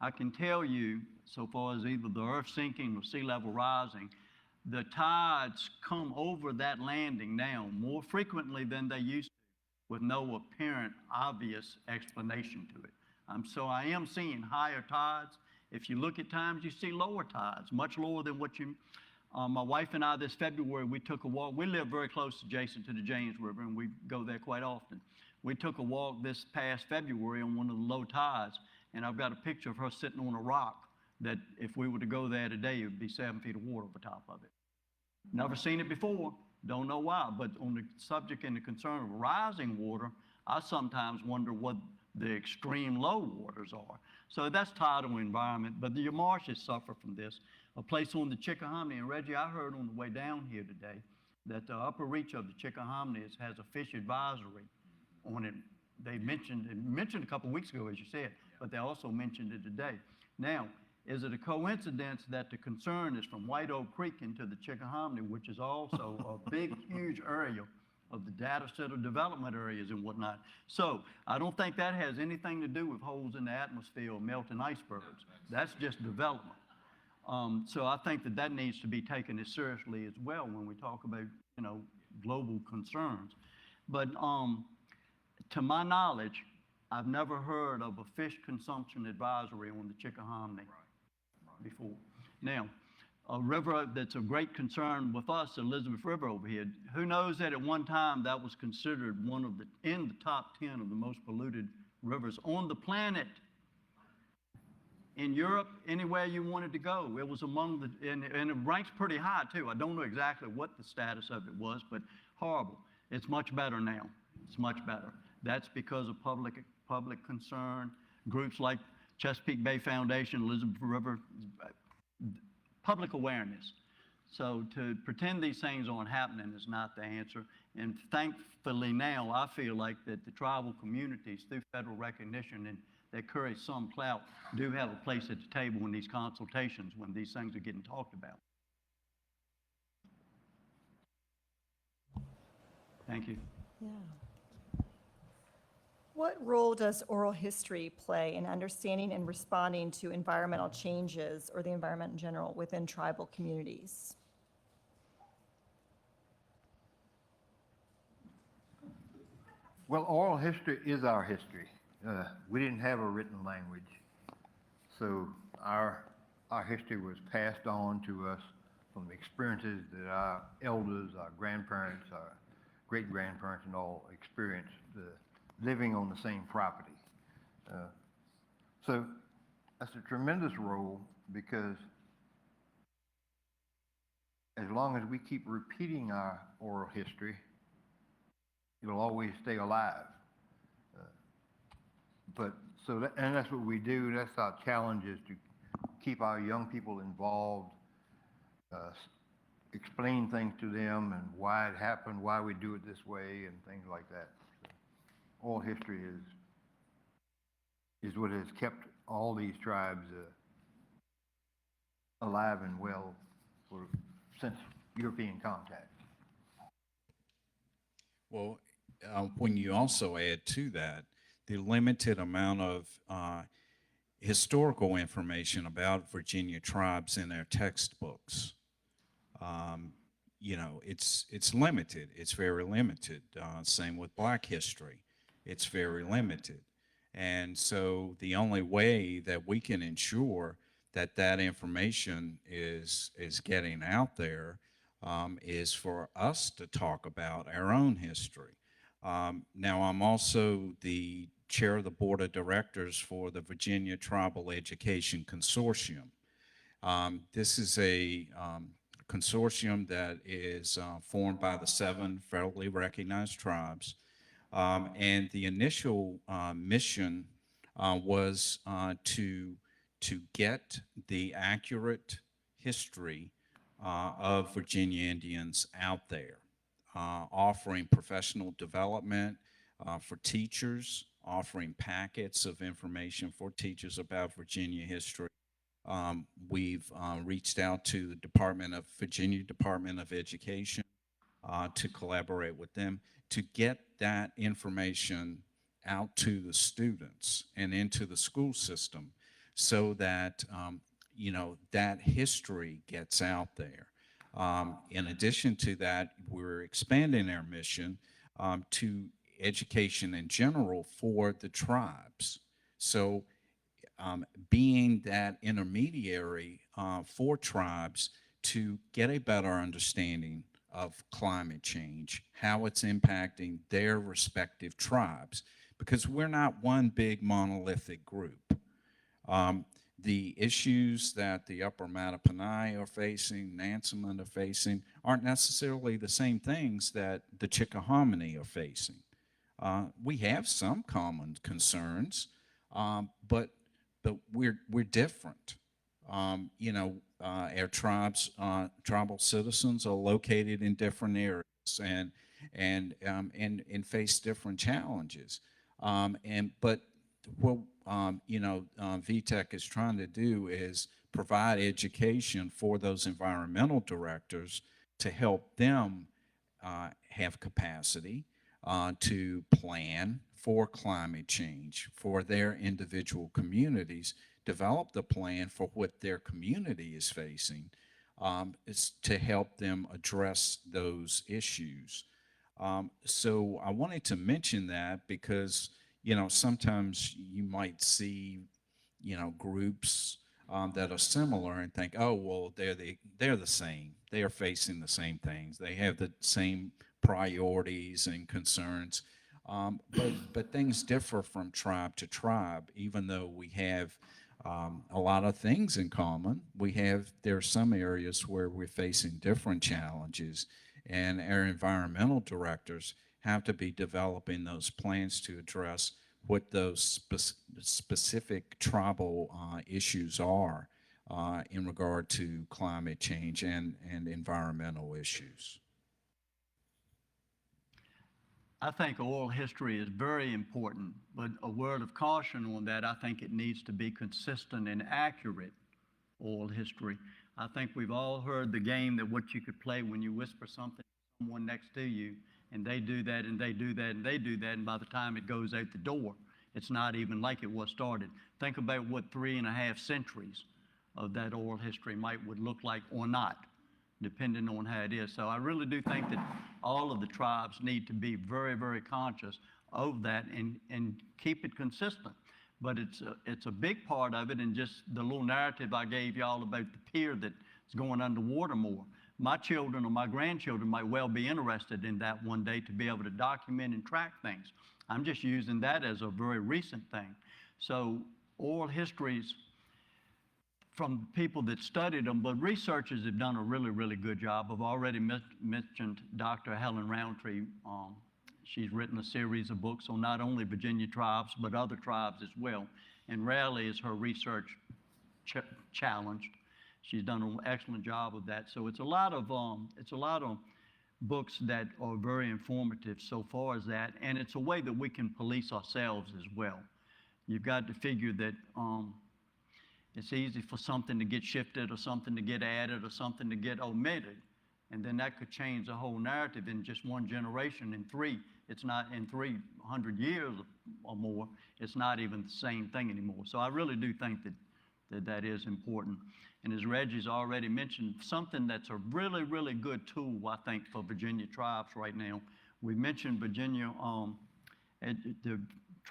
I can tell you, so far as either the earth sinking or sea level rising, the tides come over that landing now more frequently than they used to, with no apparent obvious explanation to it. So I am seeing higher tides. If you look at times, you see lower tides, much lower than what you. My wife and I, this February, we took a walk. We live very close adjacent to the James River, and we go there quite often. We took a walk this past February on one of the low tides, and I've got a picture of her sitting on a rock that if we were to go there today, it would be 7 feet of water over top of it. Never seen it before, don't know why, but on the subject and the concern of rising water, I sometimes wonder what the extreme low waters are. So that's tidal environment, but your marshes suffer from this. A place on the Chickahominy, and Reggie, I heard on the way down here today that the upper reach of the Chickahominy has a fish advisory on it. They mentioned a couple weeks ago, as you said, but they also mentioned it today. Now, is it a coincidence that the concern is from White Oak Creek into the Chickahominy, which is also a big, huge area of the data center development areas and whatnot? So I don't think that has anything to do with holes in the atmosphere or melting icebergs. That's just development. So I think that needs to be taken as seriously as well when we talk about, global concerns. But to my knowledge, I've never heard of a fish consumption advisory on the Chickahominy before. Now, a river that's of great concern with us, Elizabeth River over here, who knows that at one time that was considered in the top 10 of the most polluted rivers on the planet. In Europe, anywhere you wanted to go, it was among and it ranks pretty high too. I don't know exactly what the status of it was, but horrible. It's much better now. It's much better. That's because of public concern, groups like Chesapeake Bay Foundation, Elizabeth River, public awareness. So to pretend these things aren't happening is not the answer. And thankfully now, I feel like that the tribal communities, through federal recognition and that carry some clout, do have a place at the table in these consultations when these things are getting talked about. Thank you. Yeah. What role does oral history play in understanding and responding to environmental changes or the environment in general within tribal communities? Well, oral history is our history. We didn't have a written language, so our history was passed on to us from the experiences that our elders, our grandparents, our great-grandparents and all experienced living on the same property. So that's a tremendous role, because as long as we keep repeating our oral history, it'll always stay alive. And that's what we do. That's our challenge, is to keep our young people involved, explain things to them and why it happened, why we do it this way, and things like that. So, oral history is what has kept all these tribes alive and well since European contact. Well, when you also add to that the limited amount of historical information about Virginia tribes in their textbooks, it's limited. It's very limited. Same with Black history. It's very limited. And so the only way that we can ensure that information is getting out there is for us to talk about our own history. Now, I'm also the chair of the board of directors for the Virginia Tribal Education Consortium. This is a consortium that is formed by the 7 federally recognized tribes. And the initial mission was to get the accurate history of Virginia Indians out there, offering professional development for teachers, offering packets of information for teachers about Virginia history. We've reached out to the Virginia Department of Education to collaborate with them to get that information out to the students and into the school system so that, that history gets out there. In addition to that, we're expanding our mission to education in general for the tribes. So being that intermediary for tribes to get a better understanding of climate change, how it's impacting their respective tribes, because we're not one big monolithic group. The issues that the Upper Mattaponi are facing, Nansemond are facing, aren't necessarily the same things that the Chickahominy are facing. We have some common concerns, but we're different. Our tribal citizens are located in different areas and face different challenges. But what VTech is trying to do is provide education for those environmental directors to help them have capacity to plan for climate change for their individual communities, develop the plan for what their community is facing, is to help them address those issues. So I wanted to mention that because, sometimes you might see, groups that are similar and think, oh, well, they're the same. They are facing the same things. They have the same priorities and concerns. But things differ from tribe to tribe, even though we have a lot of things in common. There are some areas where we're facing different challenges, and our environmental directors have to be developing those plans to address what those specific tribal issues are in regard to climate change and environmental issues. I think oral history is very important, but a word of caution on that, I think it needs to be consistent and accurate oral history. I think we've all heard the game that what you could play when you whisper something to someone next to you, and they do that, and they do that, and they do that, and by the time it goes out the door, it's not even like it was started. Think about what 3.5 centuries of that oral history would look like or not, depending on how it is. So I really do think that all of the tribes need to be very, very conscious of that and keep it consistent. But it's a big part of it, and just the little narrative I gave y'all about the pier that's going underwater more. My children or my grandchildren might well be interested in that one day to be able to document and track things. I'm just using that as a very recent thing. So oral histories from people that studied them, but researchers have done a really, really good job. I've already mentioned Dr. Helen Roundtree. She's written a series of books on not only Virginia tribes, but other tribes as well. And rarely is her research challenged. She's done an excellent job of that. So it's a lot of books that are very informative so far as that, and it's a way that we can police ourselves as well. You've got to figure that it's easy for something to get shifted or something to get added or something to get omitted, and then that could change the whole narrative in just one generation. It's not in 300 years or more, it's not even the same thing anymore. So I really do think that is important. And as Reggie's already mentioned, something that's a really, really good tool, I think, for Virginia tribes right now. We mentioned Virginia, the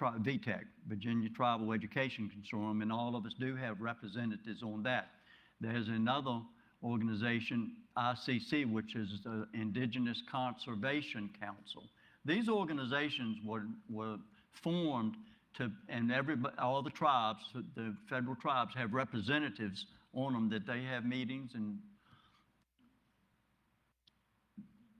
VTech, Virginia Tribal Education Consortium, and all of us do have representatives on that. There's another organization, ICC, which is the Indigenous Conservation Council. These organizations were formed and all the tribes, the federal tribes, have representatives on them that they have meetings, and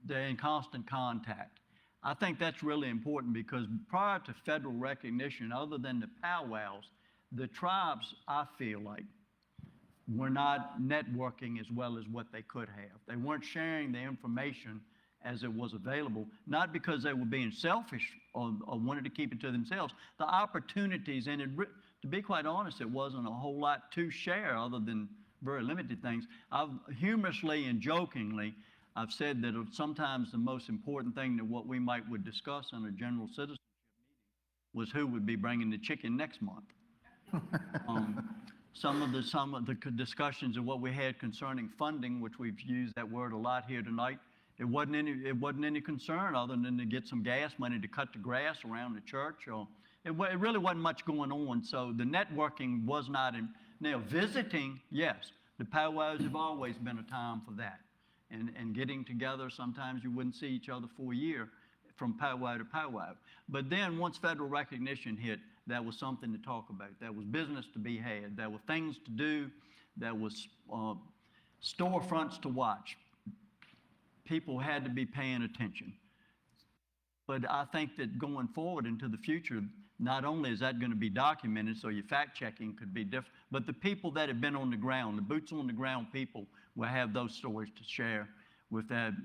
they're in constant contact. I think that's really important because prior to federal recognition, other than the powwows, the tribes, I feel like, were not networking as well as what they could have. They weren't sharing the information as it was available, not because they were being selfish or wanted to keep it to themselves. The opportunities, and to be quite honest, it wasn't a whole lot to share other than very limited things. I've humorously and jokingly, I've said that sometimes the most important thing that what we would discuss in a general citizenship meeting was who would be bringing the chicken next month. Some of the discussions of what we had concerning funding, which we've used that word a lot here tonight, it wasn't any concern other than to get some gas money to cut the grass around the church. Or it really wasn't much going on. So the networking was not in. Now visiting, yes, the powwows have always been a time for that, and getting together. Sometimes you wouldn't see each other for a year, from powwow to powwow. But then once federal recognition hit, that was something to talk about. There was business to be had. There were things to do. There was storefronts to watch. People had to be paying attention. But I think that going forward into the future, not only is that going to be documented, so your fact checking could be different, but the people that have been on the ground, the boots on the ground people, will have those stories to share with their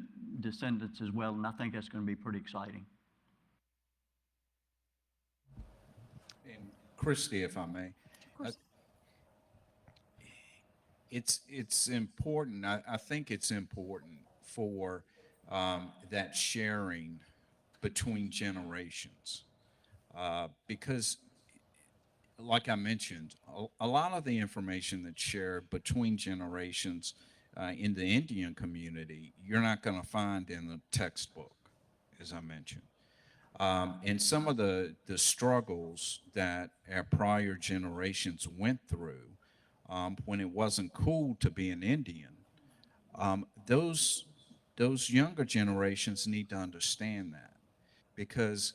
descendants as well. And I think that's going to be pretty exciting. And Christy, if I may, it's important. I think it's important for that sharing between generations, because, like I mentioned, a lot of the information that's shared between generations in the Indian community, you're not going to find in the textbook, as I mentioned. And some of the struggles that our prior generations went through when it wasn't cool to be an Indian, those younger generations need to understand that, because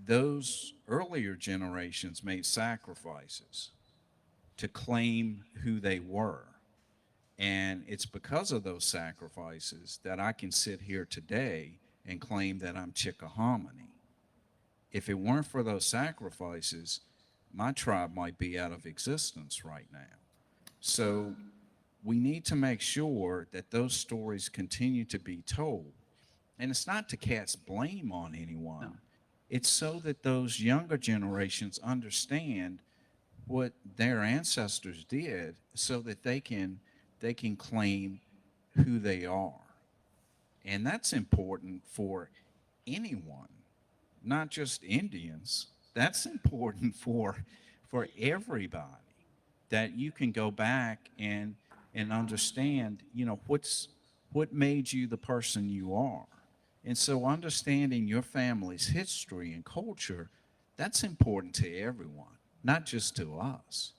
those earlier generations made sacrifices to claim who they were. And it's because of those sacrifices that I can sit here today and claim that I'm Chickahominy. If it weren't for those sacrifices, my tribe might be out of existence right now. So we need to make sure that those stories continue to be told. And it's not to cast blame on anyone. No. It's so that those younger generations understand what their ancestors did, so that they can claim who they are. And that's important for anyone, not just Indians. That's important for everybody, that you can go back and understand, what made you the person you are. And so understanding your family's history and culture, that's important to everyone, not just to us.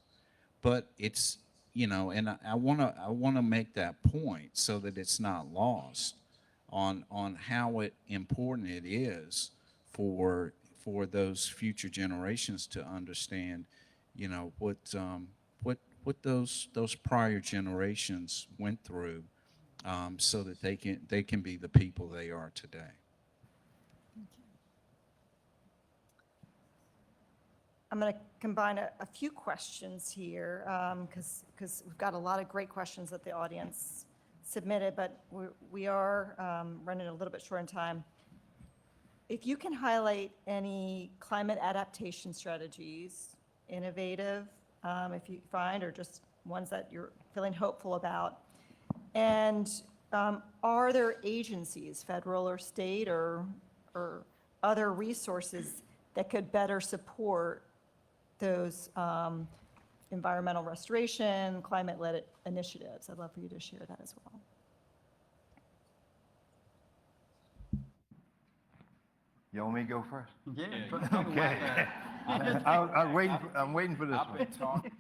But it's, and I want to make that point so that it's not lost on how important it is for those future generations to understand, what those prior generations went through, so that they can be the people they are today. I'm going to combine a few questions here, because we've got a lot of great questions that the audience submitted, but we are running a little bit short on time. If you can highlight any climate adaptation strategies, innovative, if you find, or just ones that you're feeling hopeful about. And are there agencies, federal or state, or other resources that could better support those environmental restoration, climate-led initiatives? I'd love for you to share that as well. You want me to go first? Yeah. Okay. I'm waiting for this I've one. been talking.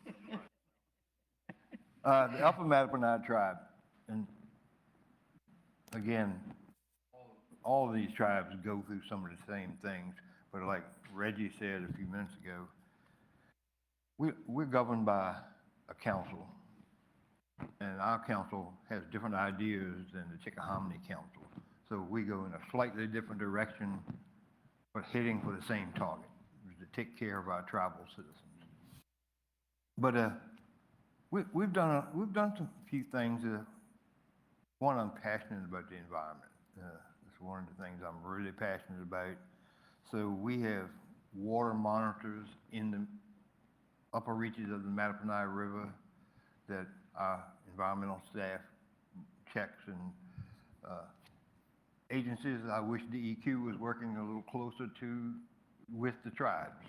The Upper Mattaponi tribe, and again, all of these tribes go through some of the same things, but like Reggie said a few minutes ago, we're governed by a council, and our council has different ideas than the Chickahominy Council. So we go in a slightly different direction, but heading for the same target, to take care of our tribal citizens. But we've done some few things. One, I'm passionate about the environment. The one of the things I'm really passionate about. So we have water monitors in the upper reaches of the Mattaponi River that our environmental staff checks, and agencies I wish DEQ was working a little closer to with the tribes.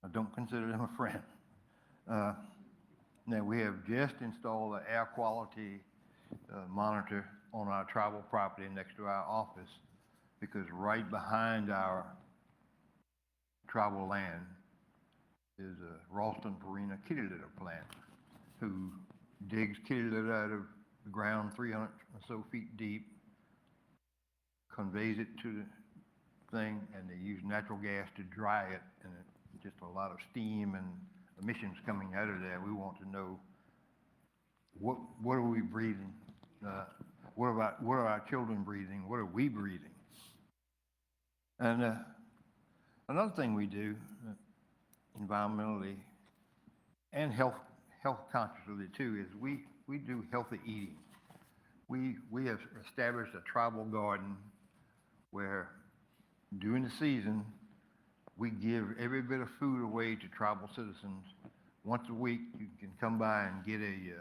I don't consider them a friend. Now, we have just installed an air quality monitor on our tribal property next to our office, because right behind our tribal land is a Ralston Purina kitty litter plant who digs kitty litter out of the ground 300 or so feet deep, conveys it to the thing, and they use natural gas to dry it, and it's just a lot of steam and emissions coming out of there. We want to know what are we breathing? What are our children breathing? What are we breathing? And another thing we do environmentally and health consciously too is we do healthy eating. We have established a tribal garden where during the season we give every bit of food away to tribal citizens. Once a week you can come by and get a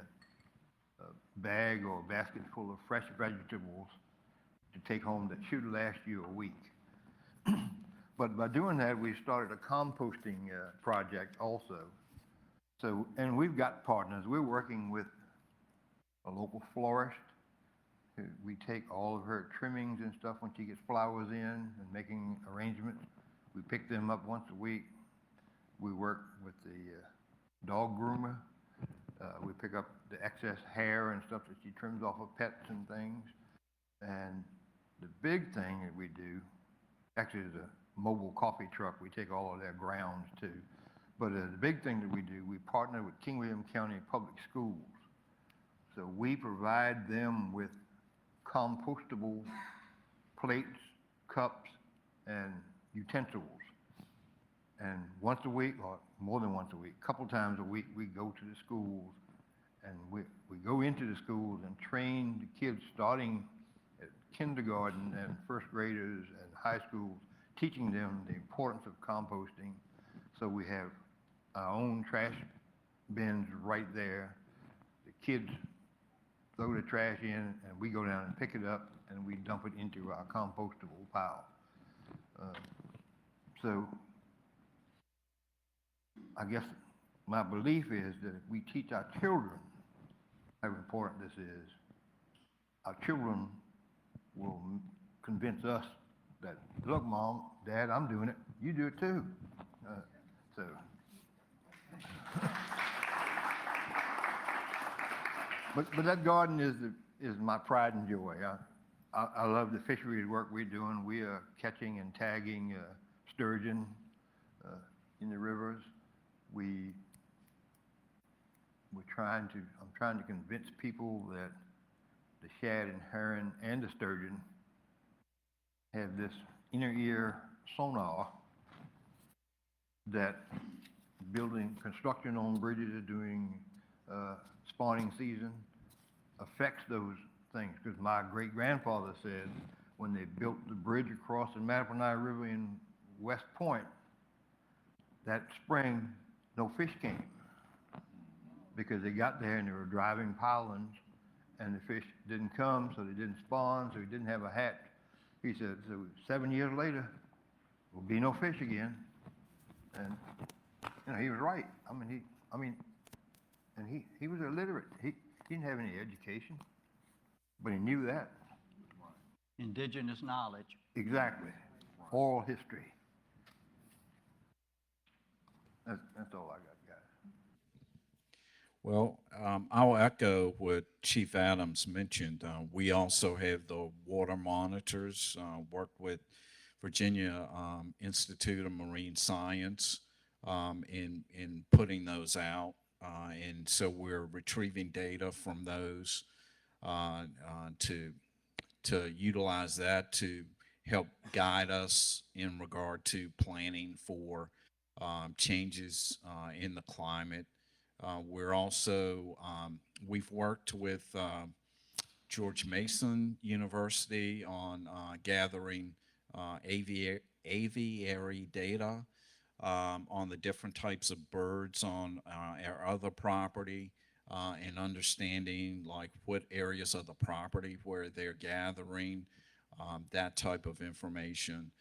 bag or a basket full of fresh vegetables to take home that should last you a week. But by doing that, we started a composting project also. So, and we've got partners. We're working with a local florist. We take all of her trimmings and stuff when she gets flowers in and making arrangements. We pick them up once a week. We work with the dog groomer. We pick up the excess hair and stuff that she trims off of pets and things. And the big thing that we do, actually is a mobile coffee truck. We take all of their grounds too. But the big thing that we do, we partner with King William County Public Schools. So we provide them with compostable plates, cups, and utensils. And once a week, or more than once a week, a couple times a week, we go to the schools, and we go into the schools and train the kids starting at kindergarten and first graders and high schools, teaching them the importance of composting. So we have our own trash bins right there. The kids throw the trash in, and we go down and pick it up, and we dump it into our compostable pile. So I guess my belief is that if we teach our children how important this is, our children will convince us that, look, Mom, Dad, I'm doing it. You do it too. So. But that garden is my pride and joy. I love the fisheries work we're doing. We are catching and tagging sturgeon in the rivers. I'm trying to convince people that the shad and herring and the sturgeon have this inner ear sonar that construction on bridges during spawning season affects those things. Because my great-grandfather said when they built the bridge across the Mattaponi River in West Point, that spring, no fish came. Because they got there and they were driving pilings, and the fish didn't come, so they didn't spawn, so he didn't have a hatch. He said, so 7 years later, there'll be no fish again. And you know, he was right. He was illiterate. He didn't have any education, but he knew that. Indigenous knowledge. Exactly. Oral history. That's all I got, guys. Well, I'll echo what Chief Adams mentioned. We also have the water monitors, worked with Virginia Institute of Marine Science in putting those out. And so we're retrieving data from those to utilize that to help guide us in regard to planning for changes in the climate. We're also, we've worked with George Mason University on gathering aviary data on the different types of birds on our other property, and understanding like what areas of the property where they're gathering that type of information.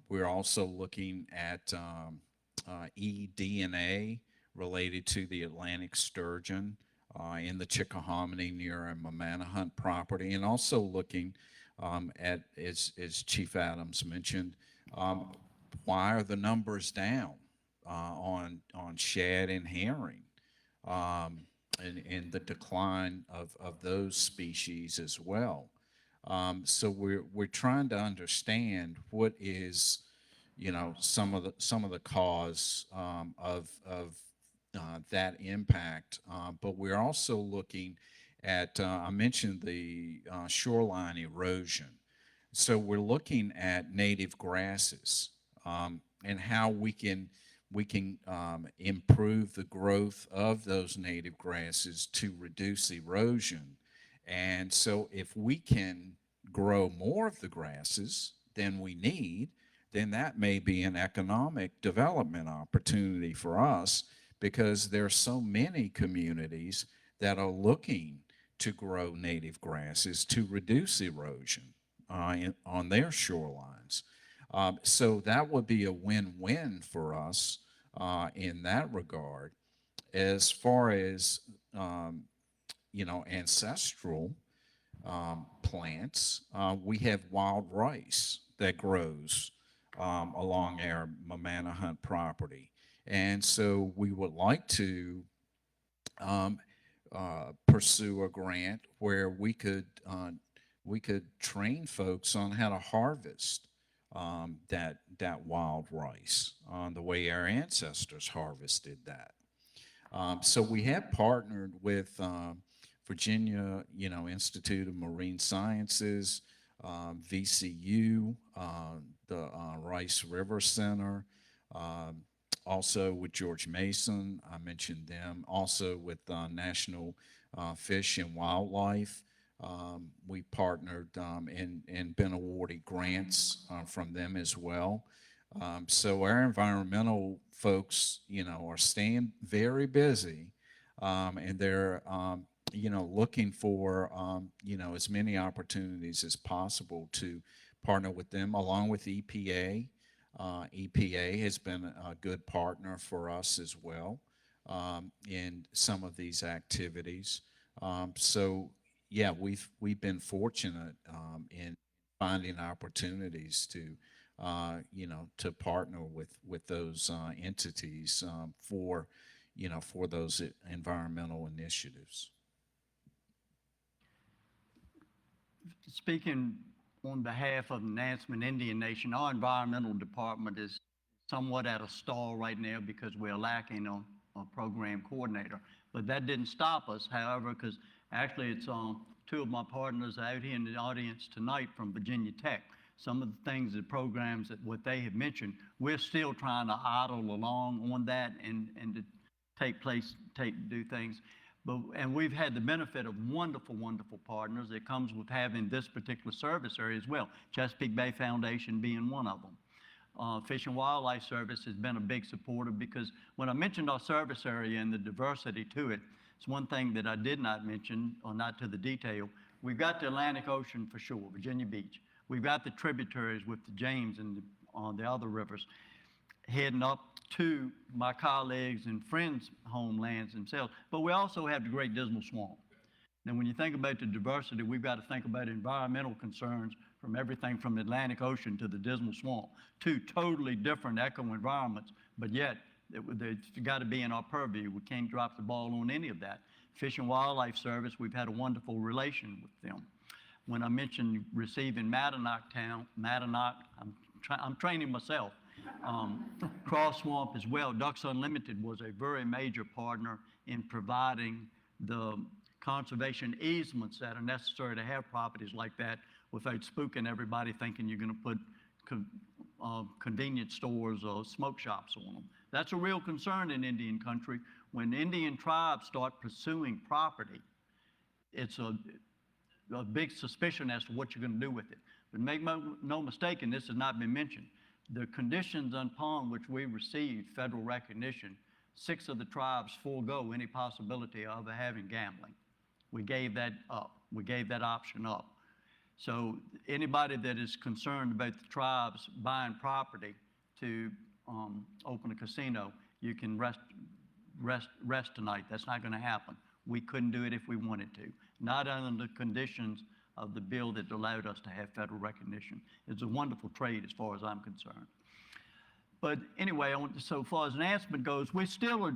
We're also looking at eDNA related to the Atlantic sturgeon in the Chickahominy near our Mamaroneck property, and also looking at, as Chief Adams mentioned, why are the numbers down on shad and herring, and the decline of those species as well. So we're trying to understand what is, you know, some of the cause of that impact, but we're also looking at I mentioned the shoreline erosion. So we're looking at native grasses and how we can improve the growth of those native grasses to reduce erosion. And so if we can grow more of the grasses than we need, then that may be an economic development opportunity for us, because there are so many communities that are looking to grow native grasses to reduce erosion on their shorelines. So that would be a win-win for us in that regard. As far as you know, ancestral plants, we have wild rice that grows along our Mamaroneck property, and so we would like to pursue a grant where we could train folks on how to harvest that wild rice the way our ancestors harvested that. So we have partnered with Virginia, you know, Institute of Marine Sciences, VCU, the Rice River Center, also with George Mason, I mentioned them, also with National Fish and Wildlife. We partnered and been awarded grants from them as well. So our environmental folks, you know, are staying very busy, and they're, you know, looking for, you know, as many opportunities as possible to partner with them, along with EPA. EPA has been a good partner for us as well in some of these activities. So yeah, we've been fortunate in finding opportunities to you know, to partner with those entities for, you know, for those environmental initiatives. Speaking on behalf of the Nansemond Indian Nation, our environmental department is somewhat at a stall right now because we're lacking on a program coordinator. But that didn't stop us, however, because actually it's two of my partners out here in the audience tonight from Virginia Tech. Some of the things, the programs that what they have mentioned, we're still trying to idle along on that and to do things. And we've had the benefit of wonderful, wonderful partners that comes with having this particular service area as well, Chesapeake Bay Foundation being one of them. Fish and Wildlife Service has been a big supporter, because when I mentioned our service area and the diversity to it, it's one thing that I did not mention, or not to the detail. We've got the Atlantic Ocean for sure, Virginia Beach. We've got the tributaries with the James and the other rivers heading up to my colleagues' and friends' homelands themselves. But we also have the Great Dismal Swamp. Now, when you think about the diversity, we've got to think about environmental concerns from everything from the Atlantic Ocean to the Dismal Swamp, two totally different eco environments, but yet it's got to be in our purview. We can't drop the ball on any of that. Fish and Wildlife Service, we've had a wonderful relation with them. When I mentioned receiving Mattaponi, I'm training myself. Cross Swamp as well. Ducks Unlimited was a very major partner in providing the conservation easements that are necessary to have properties like that without spooking everybody thinking you're going to put convenience stores or smoke shops on them. That's a real concern in Indian country. When Indian tribes start pursuing property, a big suspicion as to what you're going to do with it. But make no mistake, and this has not been mentioned, the conditions upon which we received federal recognition, 6 of the tribes forego any possibility of having gambling. We gave that up. We gave that option up. So anybody that is concerned about the tribes buying property to open a casino, you can rest tonight. That's not going to happen. We couldn't do it if we wanted to, not under the conditions of the bill that allowed us to have federal recognition. It's a wonderful trade as far as I'm concerned. But anyway, so far as Nansemond goes, we still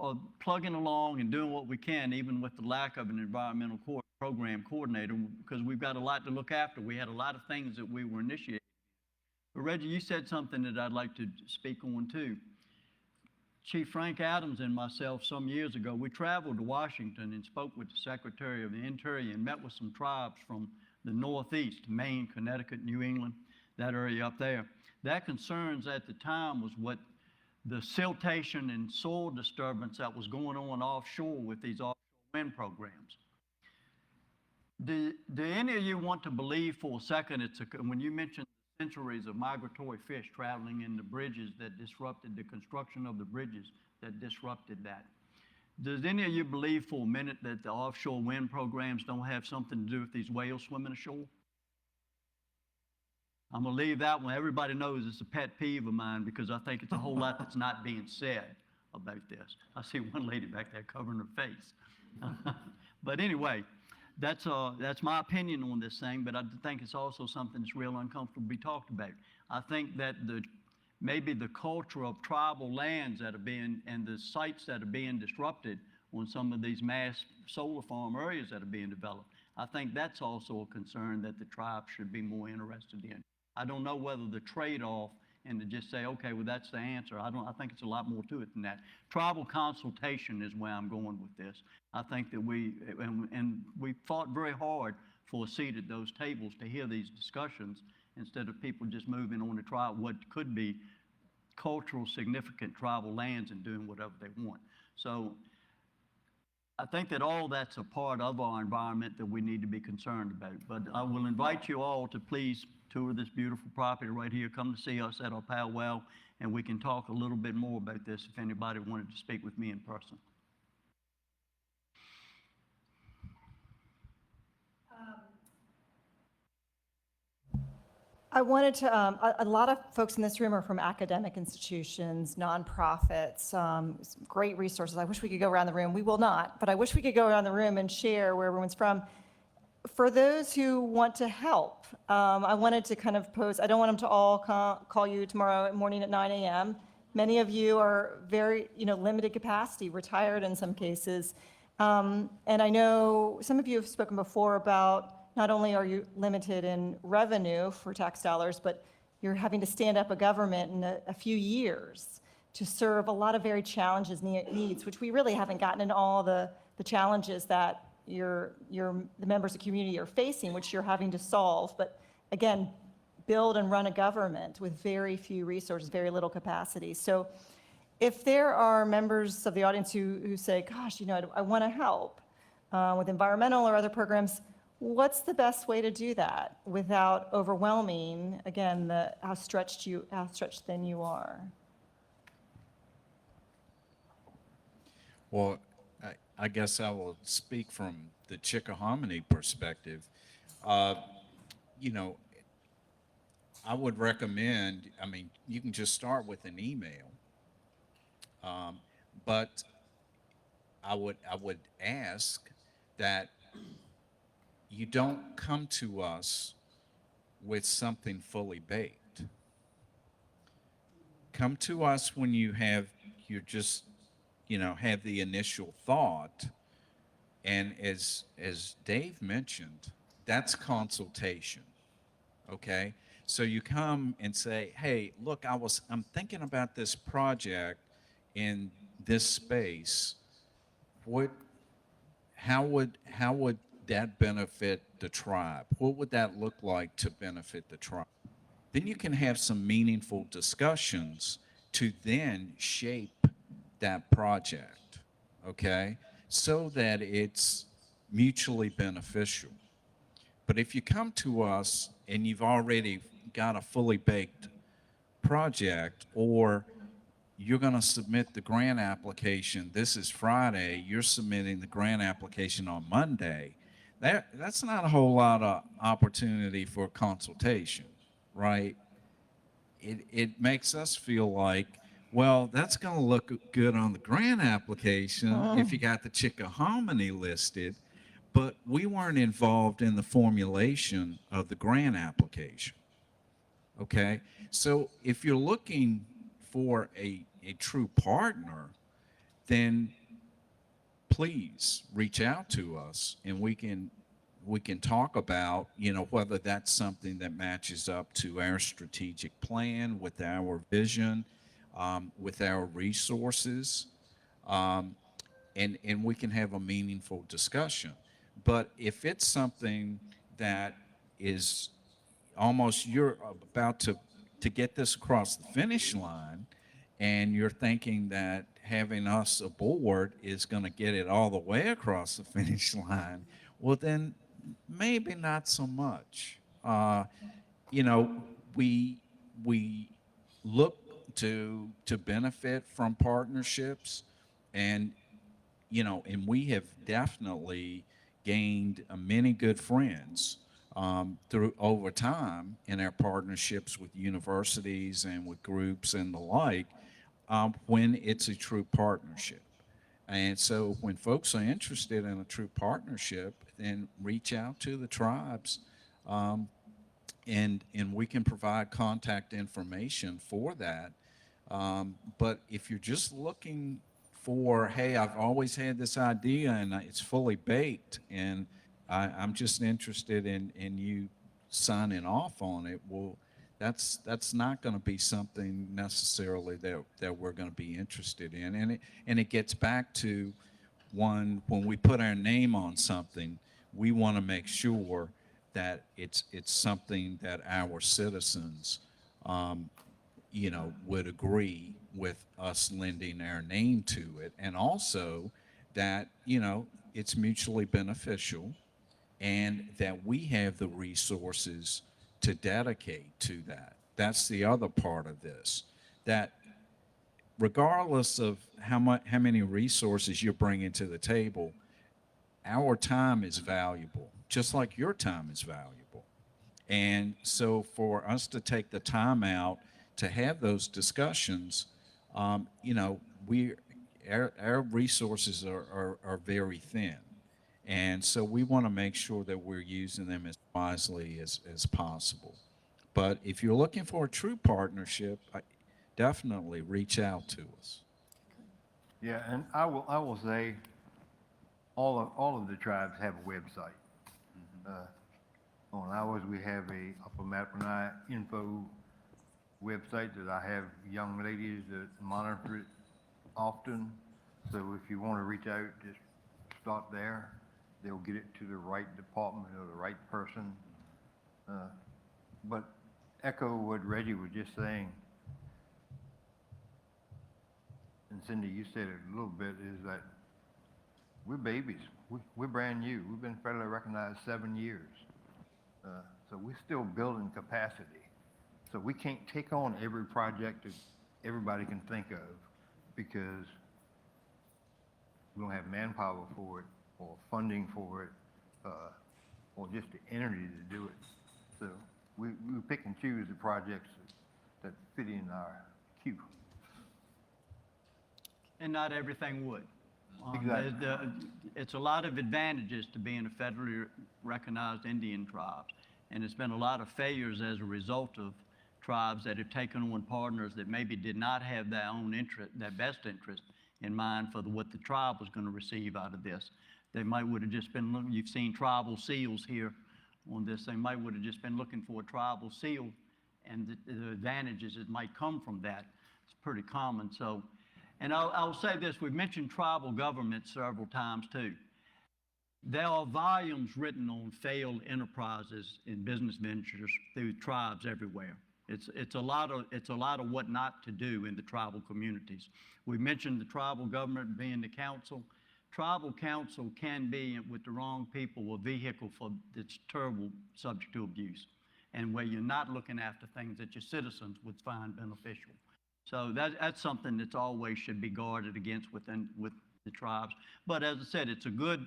are plugging along and doing what we can, even with the lack of an environmental program coordinator, because we've got a lot to look after. We had a lot of things that we were initiating. But Reggie, you said something that I'd like to speak on too. Chief Frank Adams and myself, some years ago, we traveled to Washington and spoke with the Secretary of the Interior and met with some tribes from the Northeast, Maine, Connecticut, New England, that area up there. Their concerns at the time was what the siltation and soil disturbance that was going on offshore with these offshore wind programs. Do any of you want to believe for a second, when you mentioned centuries of migratory fish traveling in the bridges that disrupted the construction of the bridges that disrupted that. Does any of you believe for a minute that the offshore wind programs don't have something to do with these whales swimming ashore? I'm going to leave that one. Everybody knows it's a pet peeve of mine because I think it's a whole lot that's not being said about this. I see one lady back there covering her face. But anyway, that's my opinion on this thing, but I think it's also something that's real uncomfortable to be talked about. I think that maybe the culture of tribal lands that are being, and the sites that are being disrupted on some of these mass solar farm areas that are being developed, I think that's also a concern that the tribe should be more interested in. I don't know whether the trade-off and to just say, okay, well, that's the answer. I think it's a lot more to it than that. Tribal consultation is where I'm going with this. I think that we fought very hard for a seat at those tables to hear these discussions instead of people just moving on to try what could be cultural significant tribal lands and doing whatever they want. So I think that all that's a part of our environment that we need to be concerned about. But I will invite you all to please tour this beautiful property right here. Come to see us at our powwow, and we can talk a little bit more about this if anybody wanted to speak with me in person. I wanted to, a lot of folks in this room are from academic institutions, nonprofits, great resources. I wish we could go around the room. We will not, but I wish we could go around the room and share where everyone's from. For those who want to help, I wanted to kind of pose, I don't want them to all call you tomorrow morning at 9 a.m. Many of you are very, limited capacity, retired in some cases. And I know some of you have spoken before about not only are you limited in revenue for tax dollars, but you're having to stand up a government in a few years to serve a lot of very challenges, needs, which we really haven't gotten into all the challenges that the members of the community are facing, which you're having to solve. But again, build and run a government with very few resources, very little capacity. So if there are members of the audience who say, gosh, I want to help with environmental or other programs, what's the best way to do that without overwhelming, again, how stretched thin you are? Well, I guess I will speak from the Chickahominy perspective. I would recommend, you can just start with an email, but I would ask that you don't come to us with something fully baked. Come to us when have the initial thought. And as Dave mentioned, that's consultation, okay? So you come and say, hey, look, I'm thinking about this project in this space. How would that benefit the tribe? What would that look like to benefit the tribe? Then you can have some meaningful discussions to then shape that project, okay? So that it's mutually beneficial. But if you come to us and you've already got a fully baked project, or you're going to submit the grant application, this is Friday, you're submitting the grant application on Monday, that's not a whole lot of opportunity for consultation, right? It makes us feel like, well, that's going to look good on the grant application if you got the Chickahominy listed, but we weren't involved in the formulation of the grant application. Okay, so if you're looking for a true partner, then please reach out to us, and we can talk about, you know, whether that's something that matches up to our strategic plan, with our vision, with our resources, and we can have a meaningful discussion. But if it's something that is almost, you're about to get this across the finish line, and you're thinking that having us aboard is going to get it all the way across the finish line, well, then maybe not so much. You know, we look to benefit from partnerships, and you know, and we have definitely gained many good friends through over time in our partnerships with universities and with groups and the like, when it's a true partnership. And so when folks are interested in a true partnership, then reach out to the tribes, and we can provide contact information for that. But if you're just looking for, hey, I've always had this idea and it's fully baked, and I'm just interested in you signing off on it, well, that's not going to be something necessarily that we're going to be interested in. And it gets back to, when we put our name on something, we want to make sure that it's something that our citizens, you know, would agree with us lending our name to it, and also that, you know, it's mutually beneficial, and that we have the resources to dedicate to that. That's the other part of this, that regardless of how many resources you're bringing to the table, our time is valuable, just like your time is valuable. And so for us to take the time out to have those discussions, you know, our resources are very thin. And so we want to make sure that we're using them as wisely as possible. But if you're looking for a true partnership, definitely reach out to us. Yeah, and I will say, all of the tribes have a website. On ours, we have a Upper Mattaponi info website that I have young ladies that monitor it often. So if you want to reach out, just start there. They'll get it to the right department or the right person. But echo what Reggie was just saying, and Cindy, you said it a little bit, is that we're babies. We're brand new. We've been federally recognized 7 years. So we're still building capacity. So we can't take on every project that everybody can think of, because we don't have manpower for it, or funding for it, or just the energy to do it. So we pick and choose the projects that fit in our queue. And not everything would. Exactly. It's a lot of advantages to being a federally recognized Indian tribe. And it's been a lot of failures as a result of tribes that have taken on partners that maybe did not have their own interest, their best interest in mind for what the tribe was going to receive out of this. They might would have just been, you've seen tribal seals here on this, they might would have just been looking for a tribal seal, and the advantages that might come from that. It's pretty common. So, and I'll say this, we've mentioned tribal government several times too. There are volumes written on failed enterprises and business ventures through tribes everywhere. It's a lot of what not to do in the tribal communities. We mentioned the tribal government being the council. tribal council can be, with the wrong people, a vehicle for that's terrible subject to abuse, and where you're not looking after things that your citizens would find beneficial. So that's something that's always should be guarded against with the tribes. But as I said, it's a good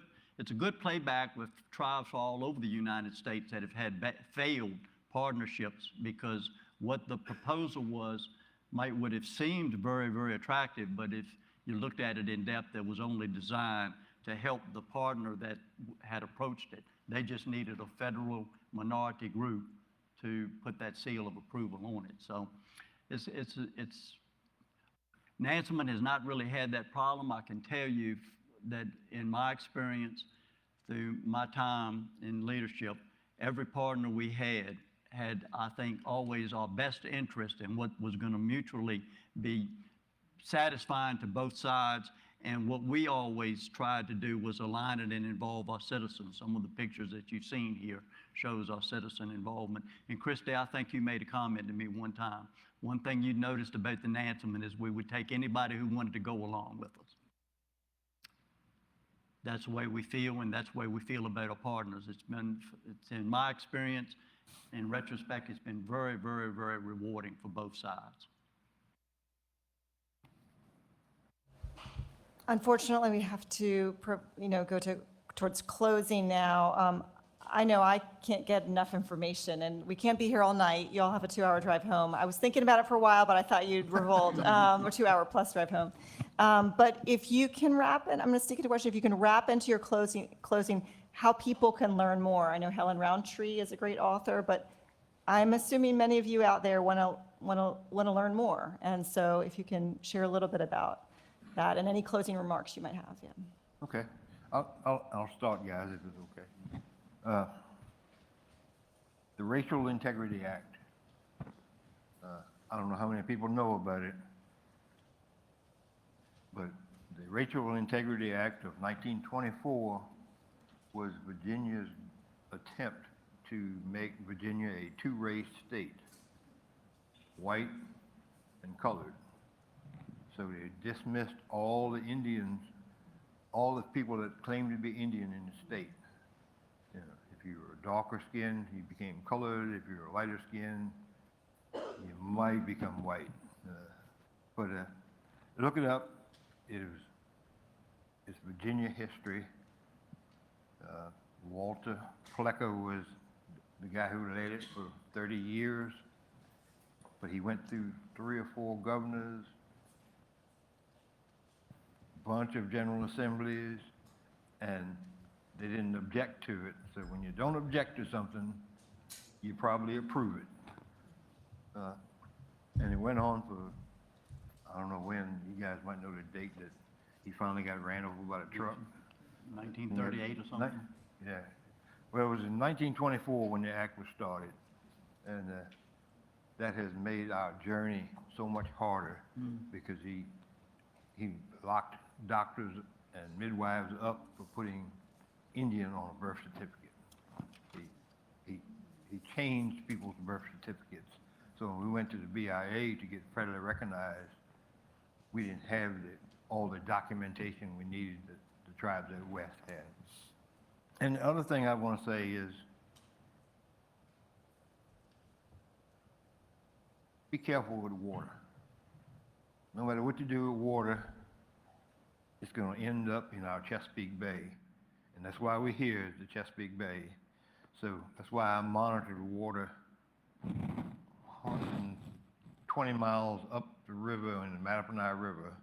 playback with tribes all over the United States that have had failed partnerships, because what the proposal was would have seemed very, very attractive, but if you looked at it in depth, it was only designed to help the partner that had approached it. They just needed a federal minority group to put that seal of approval on it. So Nansemond has not really had that problem. I can tell you that in my experience, through my time in leadership, every partner we had, I think, always our best interest in what was going to mutually be satisfying to both sides. And what we always tried to do was align it and involve our citizens. Some of the pictures that you've seen here shows our citizen involvement. And Christy, I think you made a comment to me one time. One thing you noticed about the Nansemond is we would take anybody who wanted to go along with us. That's the way we feel, and that's the way we feel about our partners. It's in my experience, in retrospect, it's been very, very, very rewarding for both sides. Unfortunately, we have to, go towards closing now. I know I can't get enough information, and we can't be here all night. You all have a 2-hour drive home. I was thinking about it for a while, but I thought you'd revolt, or 2-hour plus drive home. But if you can wrap, and I'm going to stick it to a question, if you can wrap into your closing how people can learn more. I know Helen Roundtree is a great author, but I'm assuming many of you out there want to learn more. And so if you can share a little bit about that and any closing remarks you might have. Yeah. Okay, I'll start, guys, if it's okay. The Racial Integrity Act. I don't know how many people know about it, but the Racial Integrity Act of 1924 was Virginia's attempt to make Virginia a two-race state, white and colored. So they dismissed all the Indians, all the people that claimed to be Indian in the state. You know, if you were darker skinned, you became colored. If you were lighter skinned, you might become white. But look it up. It's Virginia history. Walter Plecker was the guy who led it for 30 years, but he went through 3 or 4 governors, bunch of general assemblies, and they didn't object to it. So when you don't object to something, you probably approve it. And it went on for, I don't know when, you guys might know the date that he finally got ran over by a truck. 1938 or something? Yeah. Well, it was in 1924 when the act was started, and that has made our journey so much harder because he locked doctors and midwives up for putting Indian on a birth certificate. He changed people's birth certificates. So when we went to the BIA to get federally recognized, we didn't have all the documentation we needed that the tribes out west had. And the other thing I want to say is, be careful with water. No matter what you do with water, it's going to end up in our Chesapeake Bay. And that's why we're here, is the Chesapeake Bay. So that's why I monitor the water 120 miles up the river in the Mattaponi River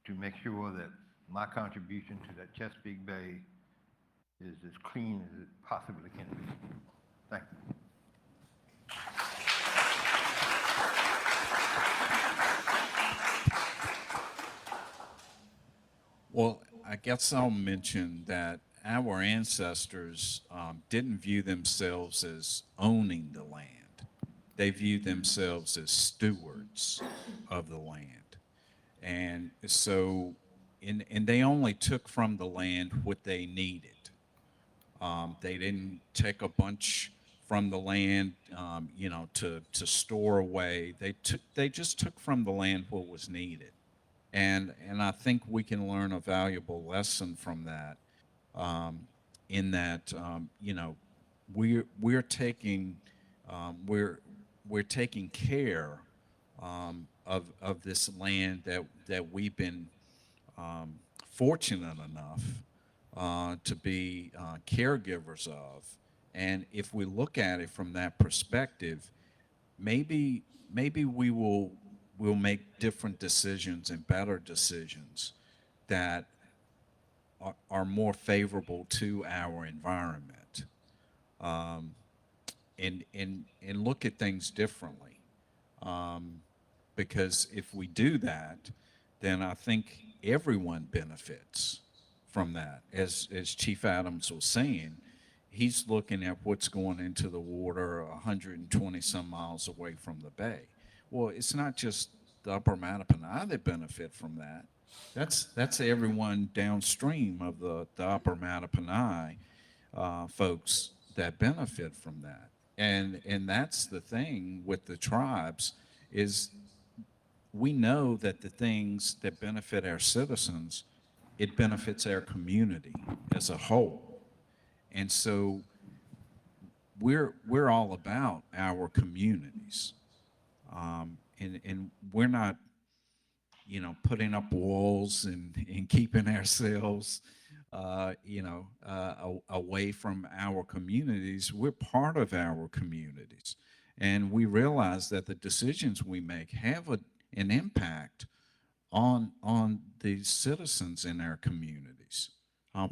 to make sure that my contribution to that Chesapeake Bay is as clean as it possibly can be. Thank you. Well, I guess I'll mention that our ancestors didn't view themselves as owning the land. They viewed themselves as stewards of the land. And so, and they only took from the land what they needed. They didn't take a bunch from the land, to store away. They just took from the land what was needed. And I think we can learn a valuable lesson from that, in that, we're taking, we're taking care, of this land that we've been, fortunate enough, to be, caregivers of. And if we look at it from that perspective, maybe we'll make different decisions and better decisions that are more favorable to our environment, and look at things differently. Because if we do that, then I think everyone benefits from that. As Chief Adams was saying, he's looking at what's going into the water 120 some miles away from the bay. Well, it's not just the upper Mattaponi that benefit from that. That's everyone downstream of the upper Mattaponi, folks that benefit from that. And that's the thing with the tribes, is we know that the things that benefit our citizens, it benefits our community as a whole. And so we're all about our communities. And we're not, putting up walls and keeping ourselves, away from our communities. We're part of our communities. And we realize that the decisions we make have an impact on the citizens in our communities,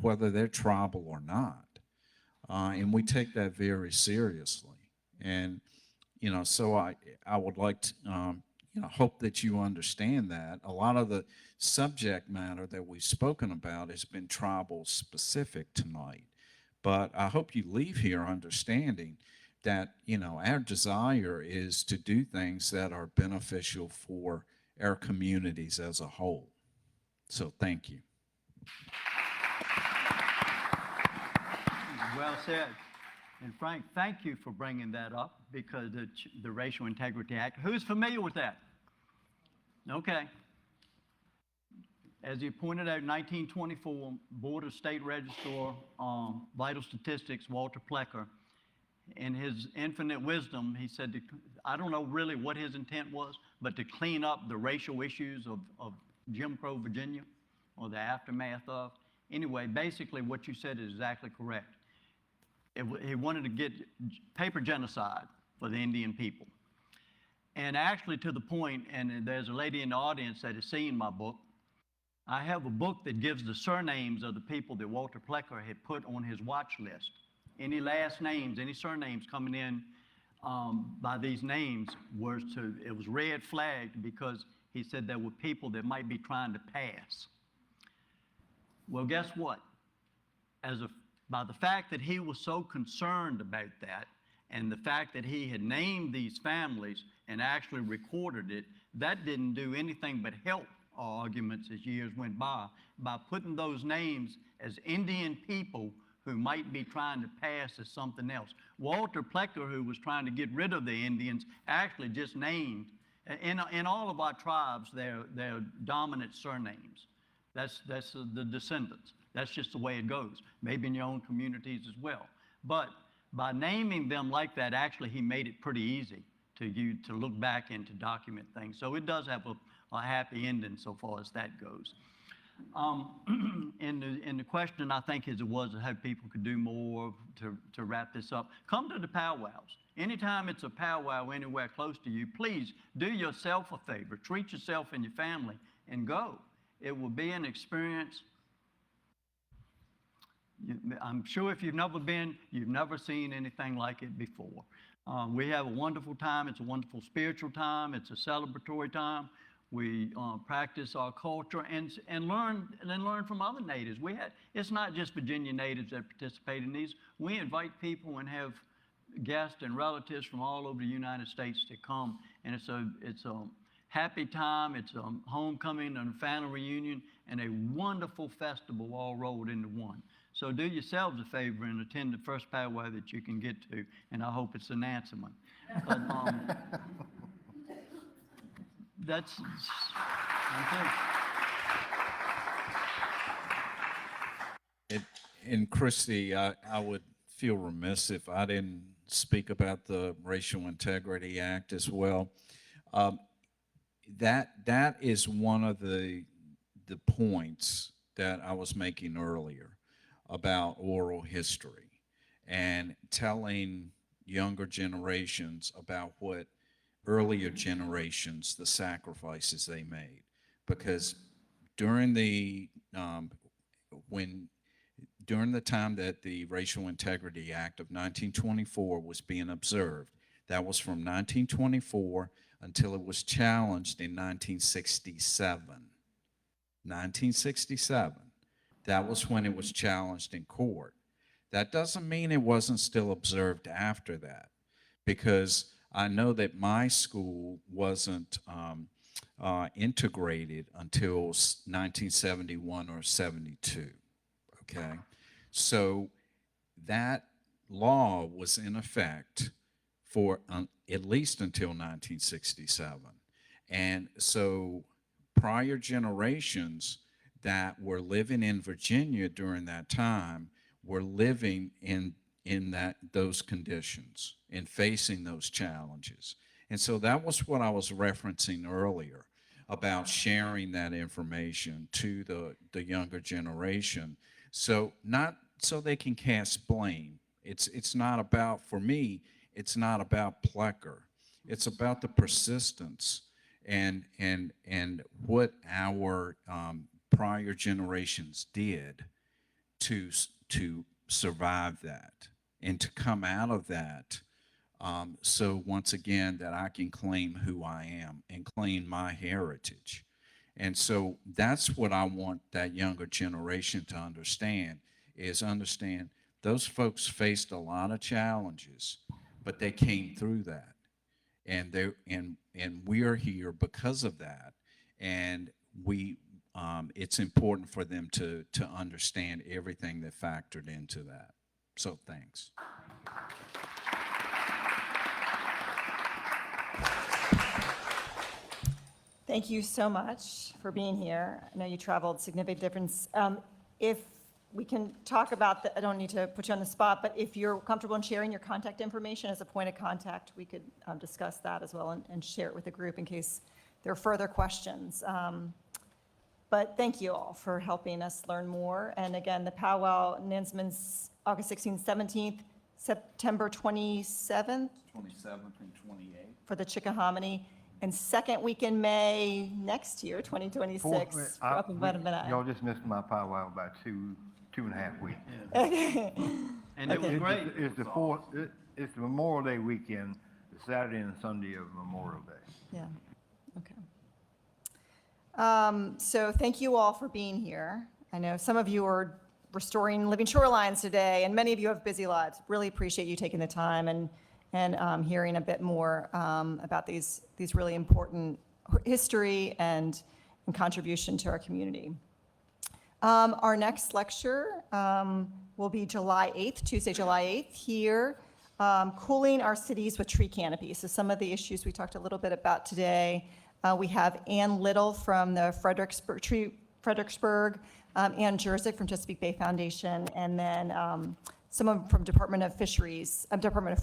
whether they're tribal or not. And we take that very seriously. And, so I would like to, hope that you understand that. A lot of the subject matter that we've spoken about has been tribal specific tonight. But I hope you leave here understanding that, our desire is to do things that are beneficial for our communities as a whole. So thank you. Well said. And Frank, thank you for bringing that up, because the Racial Integrity Act, who's familiar with that? Okay. As you pointed out, 1924, Board of State Registrar, Vital Statistics, Walter Plecker, in his infinite wisdom, he said, I don't know really what his intent was, but to clean up the racial issues of Jim Crow Virginia, or the aftermath of. Anyway, basically what you said is exactly correct. He wanted to get paper genocide for the Indian people. And actually, to the point, and there's a lady in the audience that has seen my book, I have a book that gives the surnames of the people that Walter Plecker had put on his watch list. Any last names, any surnames coming in by these names it was red flagged, because he said there were people that might be trying to pass. Well, guess what? By the fact that he was so concerned about that, and the fact that he had named these families and actually recorded it, that didn't do anything but help our arguments as years went by putting those names as Indian people who might be trying to pass as something else. Walter Plecker, who was trying to get rid of the Indians, actually just named, in all of our tribes, their dominant surnames. That's the descendants. That's just the way it goes. Maybe in your own communities as well. But by naming them like that, actually he made it pretty easy to look back and to document things. So it does have a happy ending so far as that goes. And the question, I think, was how people could do more to wrap this up. Come to the powwows. Anytime it's a powwow anywhere close to you, please do yourself a favor. Treat yourself and your family and go. It will be an experience. I'm sure if you've never been, you've never seen anything like it before. We have a wonderful time. It's a wonderful spiritual time. It's a celebratory time. We practice our culture and learn from other natives. It's not just Virginia natives that participate in these. We invite people and have guests and relatives from all over the United States to come, and it's a happy time. It's a homecoming and a family reunion and a wonderful festival all rolled into one. So do yourselves a favor and attend the first powwow that you can get to, and I hope it's the Nansemond. But that's okay. And Christy, I would feel remiss if I didn't speak about the Racial Integrity Act as well. That is one of the points that I was making earlier about oral history and telling younger generations about what earlier generations, the sacrifices they made. Because during the during the time that the Racial Integrity Act of 1924 was being observed, that was from 1924 until it was challenged in 1967. 1967, that was when it was challenged in court. That doesn't mean it wasn't still observed after that, because I know that my school wasn't integrated until 1971 or 72, okay? So that law was in effect for at least until 1967. And so prior generations that were living in Virginia during that time were living in those conditions and facing those challenges. And so that was what I was referencing earlier about sharing that information to the younger generation. So not so they can cast blame. It's not about, for me, it's not about pleasure. It's about the persistence and what our prior generations did to survive that and to come out of that. So once again, that I can claim who I am and claim my heritage. And so that's what I want that younger generation to understand, is understand those folks faced a lot of challenges, but they came through that. And we are here because of that. And it's important for them to understand everything that factored into that. So thanks. Thank you so much for being here. I know you traveled significant difference. If we can talk about I don't need to put you on the spot, but if you're comfortable in sharing your contact information as a point of contact, we could discuss that as well and share it with the group in case there are further questions. But thank you all for helping us learn more. And again, the powwow, Nansemond's August 16th, 17th, September 27th 27th and 28th. for the Chickahominy, and second week in May next year, 2026. for up in Mattaponi. Y'all just missed my powwow by two and a half weeks. And it was great. It's the Memorial Day weekend, the Saturday and Sunday of Memorial Day. Yeah, okay. So thank you all for being here. I know some of you are restoring living shorelines today, and many of you have busy lives. Really appreciate you taking the time and hearing a bit more about these really important history and contribution to our community. Our next lecture will be July 8th, Tuesday, July 8th, here, cooling our cities with tree canopies. So some of the issues we talked a little bit about today. We have Ann Little from the Fredericksburg, Ann Jerzik from Chesapeake Bay Foundation, and then someone from Department of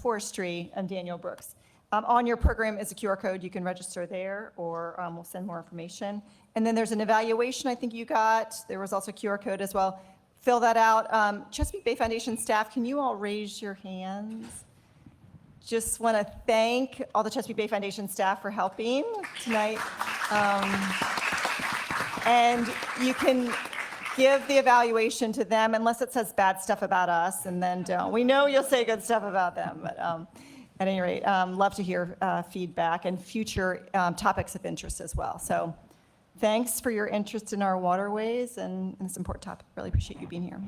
Forestry, and Daniel Brooks. On your program is a QR code. You can register there, or we'll send more information. And then there's an evaluation I think you got. There was also a QR code as well. Fill that out. Chesapeake Bay Foundation staff, can you all raise your hands? Just want to thank all the Chesapeake Bay Foundation staff for helping tonight. And you can give the evaluation to them unless it says bad stuff about us, and then don't. We know you'll say good stuff about them, but at any rate, love to hear feedback and future topics of interest as well. So thanks for your interest in our waterways and this important topic. Really appreciate you being here.